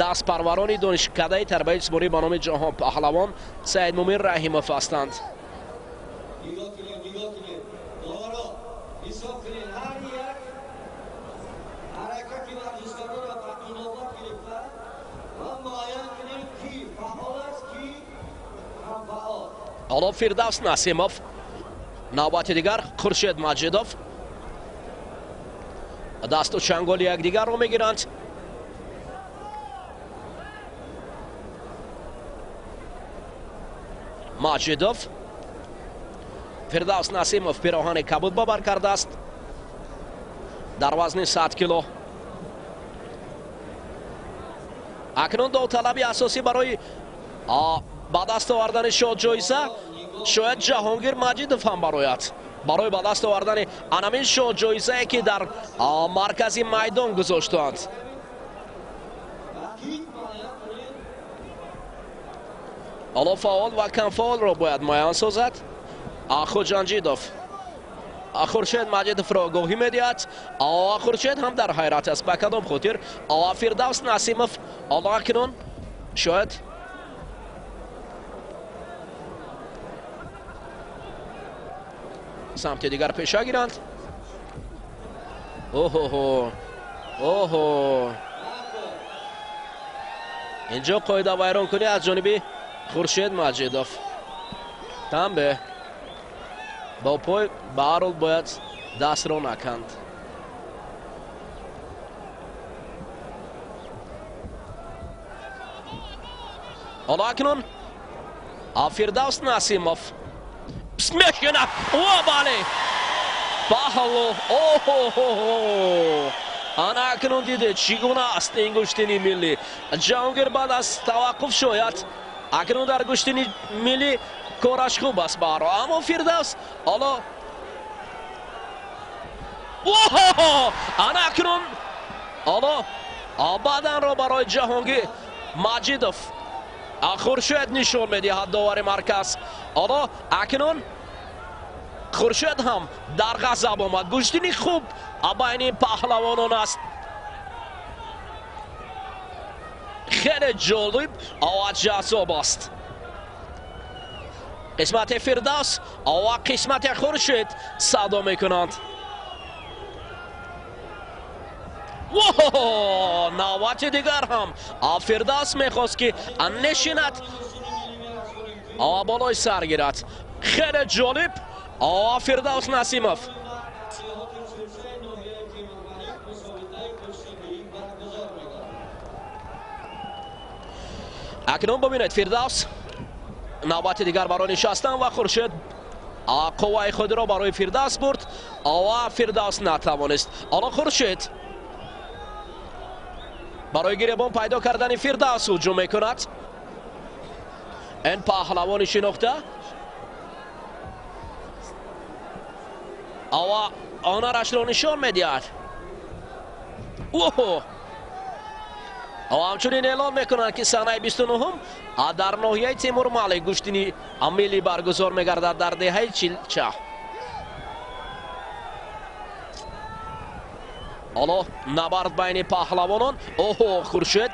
дастпарварони донишкадаи тарбияи ҷисмонӣ ба номи ҷаҳон паҳлавон саид мумин раҳимов ҳастанд. ҳоло фирдавс насимов, навбати дигар хуршед маҷидов дасту чанголи якдигарро мегиранд. маҷидов, фирдавс насимов пироҳани кабуд ба бар кардааст дар вазни 100 кило. акнун довталаби асосӣ барои ба даст овардани шоҳҷоиза шояд ҷаҳонгир маҷидов ҳам барояд. барои ба даст овардани анамин шоҳҷоизае ки дар маркази майдон гузоштанд. ҳоло фаъол ва камфаъолро бояд муайян созад. хуҷанҷидов хуршед маҷидовро огоҳӣ медиҳад. хуршед ҳам дар ҳайрат аст. ба кадом хотир? фирдавс насимов ҳоло акнун шояд самти дигар пеша гиранд. инҷо қоидавайронкунӣ аз ҷониби хуршед маҷидов. тамбе бо пой ба ҳар ҳол бояд дастро наканд. ҳоло акнун фирдавс насимов мешинад. бале баҳло ана акнун диде чӣ гуна аст ин гӯштини миллӣ. ҷаҳонгир баъд аз таваққуф шояд акнун дар гӯштини миллӣ кораш хуб аст баро, аммо Фирдавс ҳоло ана акнун ҳоло баъданро барои ҷаҳонгир Маҷидов Хуршед нишон медиҳад довари марказ. ҳоло акнун Хуршед ҳам дар ғазаб омад. гӯштини хуб байни паҳлавонон аст. хеле ҷолиб ва ҷазоб аст. қисмати Фирдавс ва қисмати Хуршед савдо мекунанд. навбати дигар ҳам Фирдавс мехост ки нешинад ва болои сар гирад. хеле ҷолиб Фирдавс Насимов. акнун бубинед Фирдавс навбати дигар барои нишастан ва Хуршед қувваи худро барои Фирдавс бурд ва Фирдавс натавонист. ҳоло Хуршед барои гиребон пайдо кардани Фирдавс ҳуҷум мекунад. ин паҳлавони шинохта ва онарашро нишон медиҳад. ҳамчунин эълон мекунанд ки саҳнаи 29 дар ноҳияи Тимур Малик гӯштини миллӣ баргузор мегардад дар деҳаи чилча. ҳоло набард байни паҳлавонон. Хуршед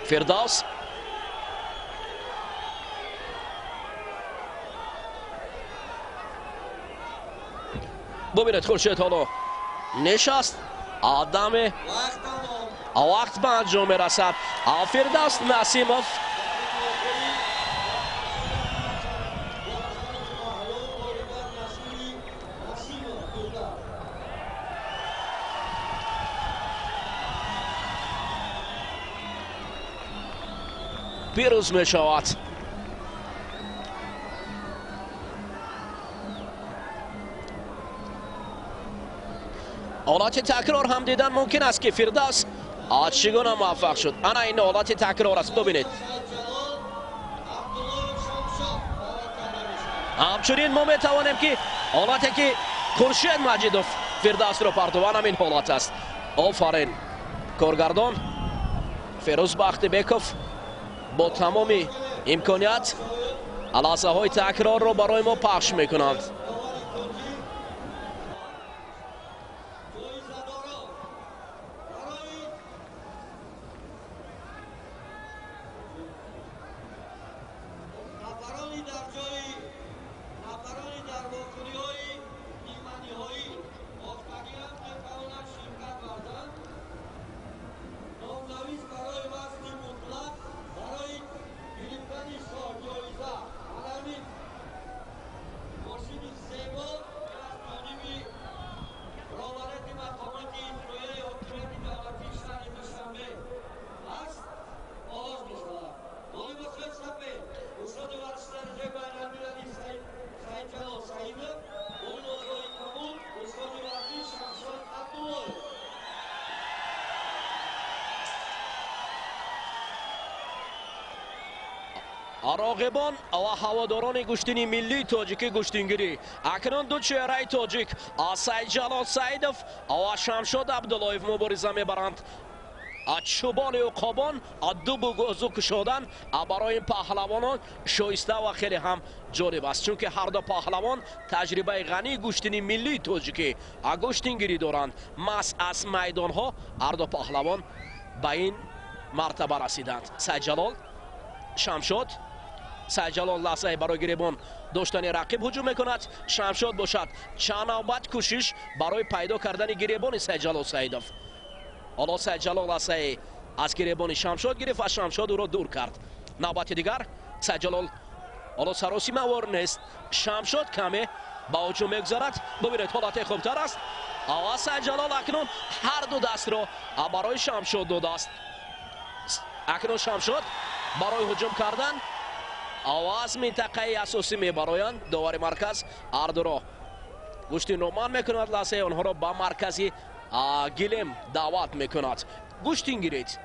Фирдавс бубинед Хуршед ҳоло нешаст. даме вақт ба анҷом мерасад. Фирдавс Насимов пирӯз мешавад. ҳолати такрор ҳам дидан мумкин аст ки Фирдавс чӣ гуна муваффақ шуд. ана ин ҳолати такрор аст. бубинед ҳамчунин мо метавонем ки ҳолате ки Хуршед Маҷидов Фирдавсро партован ҳамин ҳолат аст. офарин коргардон Ферӯз Бахтибеков бо тамоми имконият лаҳзаҳои такрорро барои мо пахш мекунанд. راقبان و هواداران گوشتنی ملی تاجیکی گوشتنگیری اکنون دو چهره تاجیک سعید جلال سعیدов و شمشاد عبداللهیف مبارزه میبرند. چوبان عقابان دو بگوزو کشادن برای این پهلوانان شایسته و خیلی هم جالب است، چون که هر دو پهلوان تجربه غنی گوشتنی ملی تاجیکی گوشتنگیری دارند. مس از میدان ها هر دو پهلوان به این مرتبه رسیدند. سعید جلال شمشاد سعید جلال لحظه برای گریبان داشتن رقیب هجوم میکند. شمشاد باشد چند نوبت کوشش برای پیدا کردن گریبان سعید جلال سعیدов. حالا سعید جلال لحظه از گریبان شمشاد گرفت و شمشاد او را دور کرد. نوبت دیگر سعید جلال حالا سراسی موار نیست. شمشاد کمه با هجوم میگذارد. ببینید حالت خوبتر است. و سعید جلال اکنون هر دو دست را برای شمشاد دو دست. اکنون شمشاد برای هجوم کردن از منطقه اساسی میبراین. دوار مرکز هر دو را گوشتین رومان میکند لحظه اونها رو با مرکزی گلیم دعوت میکند. گوشتین گیرید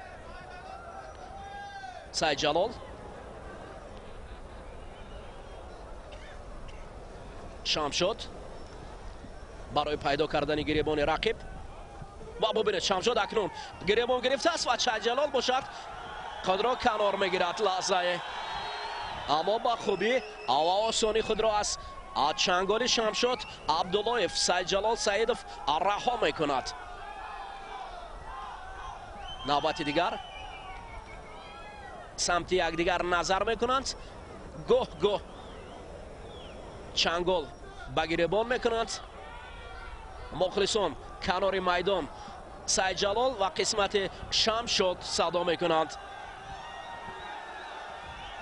سعید جلال شمشاد برای پیدا کردن گریبان رقیب و ببینید شمشاد اکنون گریبان گرفته است و سعید جلال باشد خود را کنار میگیرد لحظه اما با خوبی و آسانی خود را از چنگال شمشاد عبداللهیف سعید جلال سعیدوف رها میکند. نوبت دیگر سمت یکدیگر نظر میکنند گوه چنگال به گریبان میکنند مخلصان کنار میدان سعید جلال و قسمت شمشاد صدا میکنند.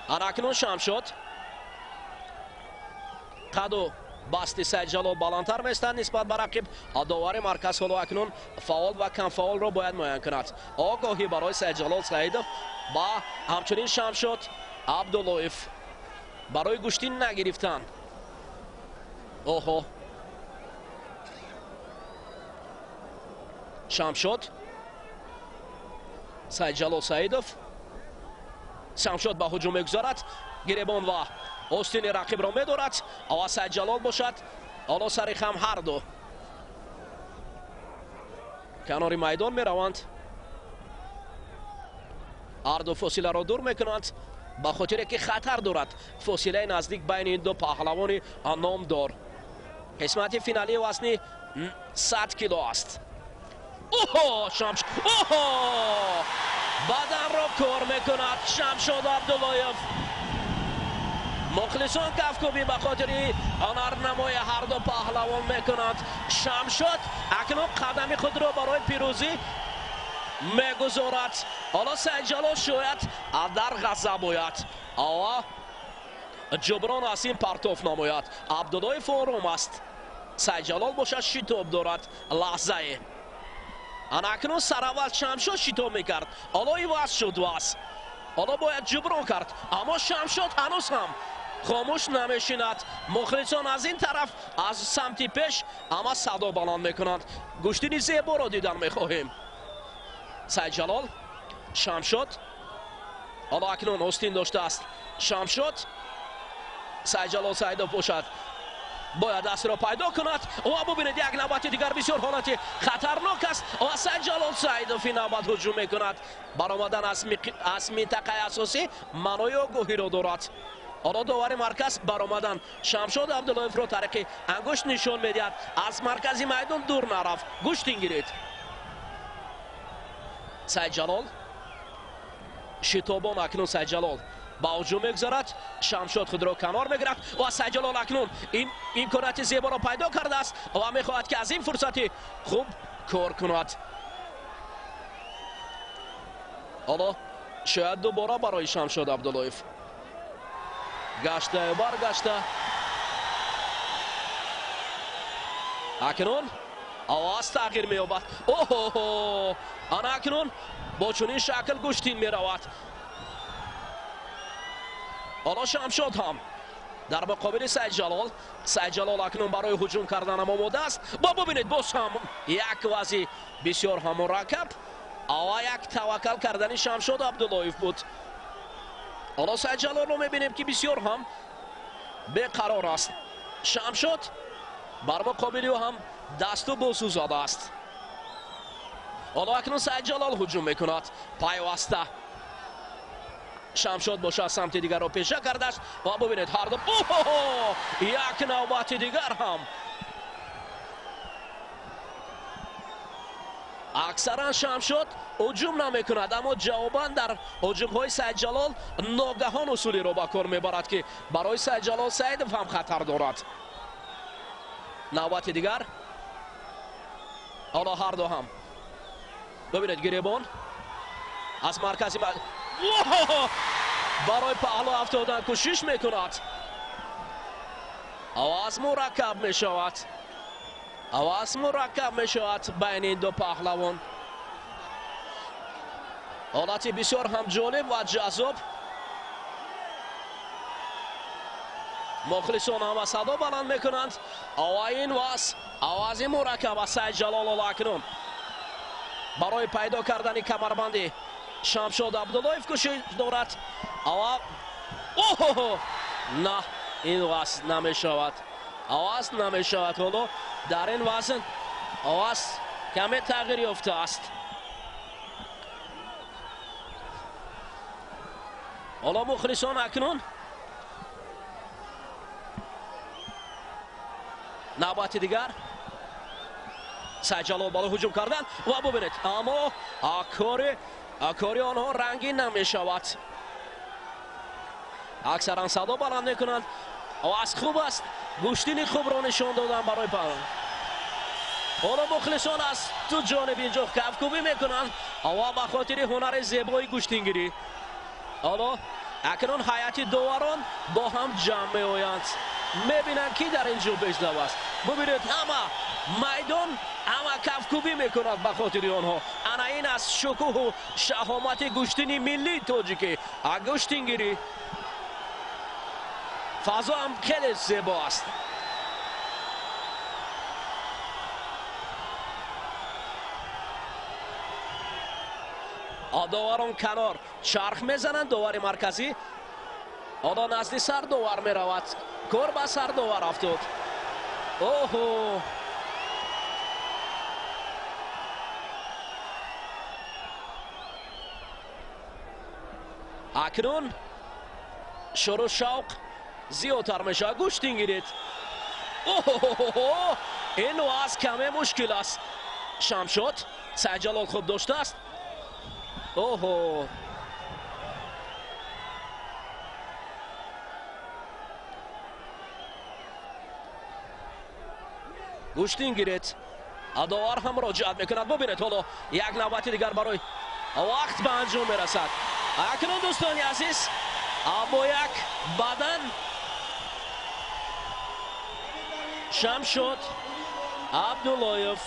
اکنون شمشاد قد و بست سعید جلال بالاتر میستند نسبت به رقیب. داور مرکز حالا اکنون فعال و کم فعال را باید معین کند. آگاهی برای سعید جلال سعیدوف با همچنین شمشاد عبداللهیف برای گوشتین نگرفتن. اوهو شمشاد سعید جلال سعیدوف شمشاد به هجوم میگذارد گریبان و آستین رقیب را میدارد و سعید جلال باشد حالا سر خم هر دو کنار میدان میروند هر دو فاصله را دور میکنند به خاطر که خطر دارد فاصله نزدیک بین این دو پهلوان نامدار. قسمت فینالی وزنی 100 کیلو است. اوه شمشاد اوه بدن را کار میکند شمشاد عبداللهیف مخلصان کفکوبی به خاطر هنرنمای هر دو پهلوان میکنند. شمشاد اکنون قدم خود را برای پیروزی میگذارد. حالا سعید جلال شاید در غضب آید و جبران از این پرتاف نماید. عبداللهیف آرام است سعید جلال باشد شتاب دارد لحظه اکنون سر اول شمشاد شتاب میکرد حالا ایواز شد واس حالا باید جبران کرد اما شمشاد هنوز هم خاموش نمیشیند. مخلصان از این طرف از سمت پیش اما صدا بلند میکنند. گوشتین زیبا را دیدن میخواهیم. سعید جلال شمشاد حالا اکنون آستین داشته است شمشاد سعید جلال سعیدوف باشد باید دست را پیدا کند و ببینید یک نوبت دیگر بسیار حالت خطرناک است و سعید جلال سعیدوف این نوبت هجوم میکند. برآمدن از منطقه اساسی معنای آگاهی را دارد. حالا داور مرکز برآمدن شمشاد عبداللهیف را طریق انگشت نشان میدهد از مرکزی میدان دور نرفت. گوشتین گیرید سعید جلال شتابان اکنون سعید جلال با هجوم میگذارد شمشاد خود را کنار میگیرد و سعید جلال اکنون این امکانات زیبا را پیدا کرده است و میخواهد که از این فرصتی خوب کار کند. حالا شاید دوباره برای شمشاد عبداللهیف گشته برگشته اکنون آواز تغییر می‌یابد. اوه آن اکنون با چنین شکل گوشتین می‌رود. حالا شمشاد هم در مقابل سعید جلال اکنون برای هجوم کردن آماده است. با ببینید باز هم یک وضعی بسیار هم مرکب و یک توکل کردن شمشاد عبداللهیف بود. حالا سعید جلال رو می‌بینیم که بسیار هم بی‌قرار است. شمشاد بر مقابل او هم دست و بازو زده است. حالا اکنون سعید جلال هجوم میکند پیوسته شمشاد باشه از سمت دیگر رو پیشه کرده است و ببینید هر دو یک نوبت دیگر هم اکثرا شمشاد هجوم نمیکند اما جوابا در هجوم های سعید جلال ناگهان اصولی رو با کار میبرد که برای سعید جلال سعیدوف هم خطر دارد. نوبت دیگر حالا هر دو هم ببینید گریبان از مرکزی برای پهلو افتادن کوشش میکند. آواز مرکب میشود بین این دو پهلوان. حالت بسیار هم جالب و جذاب. مخلصون هم صدا بلند میکنند. این واس آوازی مرکب از سعید جلال الله اکنون برای پیدا کردن کمربندی شمشاد عبداللهیف کوشش دارد. اوه نه، این واس نمیشود، آواز نمیشود. حالا در این وزن آواز کمی تغییر یافته است. حالا مخلصان اکنون نوبت دیگر سعید جلال بالا هجوم کردن و ببینید اما کاری آنها رنگین نمیشود. اکثرا صدا بلند میکنند. آواز خوب است، گوشتینی خوب را نشان دادن برای پران. حالا مخلصان از تو جانب اینجا کفکوبی میکنند و به خاطر هنر زیبای گوشتینگیری. حالا اکنون هیئت داوران با هم جمع میآیند، میبینند کی در اینجا بیشتر است. ببینید همه میدان همه کفکوبی میکنند به خاطر آنها. انا این از شکوه و شهامت گوشتینی ملی تاجیکی. گوشتینگیری فضا هم خیلی زیبا است. داوران کنار چرخ میزنند. داور مرکزی حالا نزد سر داور میرود. کار به سر داور افتاد. اوه اکنون شروع شوق زیادتر میشه. گوشتینگیری اوه این واز کمی مشکل است. شمشاد سعید جلال خوب داشته است. اوه گوشتینگیری داور هم مراجعت میکند. ببینید حالا یک نوبت دیگر برای وقت به انجام میرسد. اکنون دوستان عزیز با یک بدن شمشاد عبداللهیف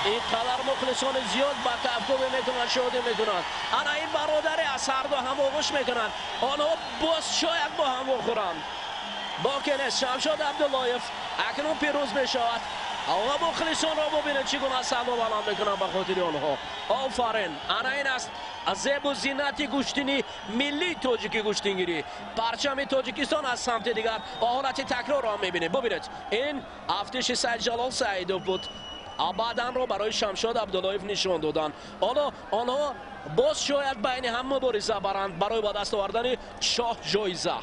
این قدر مخلصان زیاد با کفکوبی میکنند، شادی میکنند. انا این برادری از هر دو هم آغوش میکنند. آنها باز شاید با هم بخورند. باقی نیست. شمشاد عبداللهیف اکنون پیروز میشود. و مخلصان را ببینید چگونه صدا بلند میکنند به خاطر آنها. آفرین. انا این است از زیب و زینت گوشتینی ملی تاجیکی گوشتینگیری. پرچم تاجیکستان از سمت دیگر با حالت تکرار را میبینید. ببینید این افتش سعید جلال سعیدوف بود. بعدن رو برای شمشاد عبداللهیف نشان دادن. حالا آنها باز شاید بین هم مبارزه برند برای با دست آوردن شاه جایزه.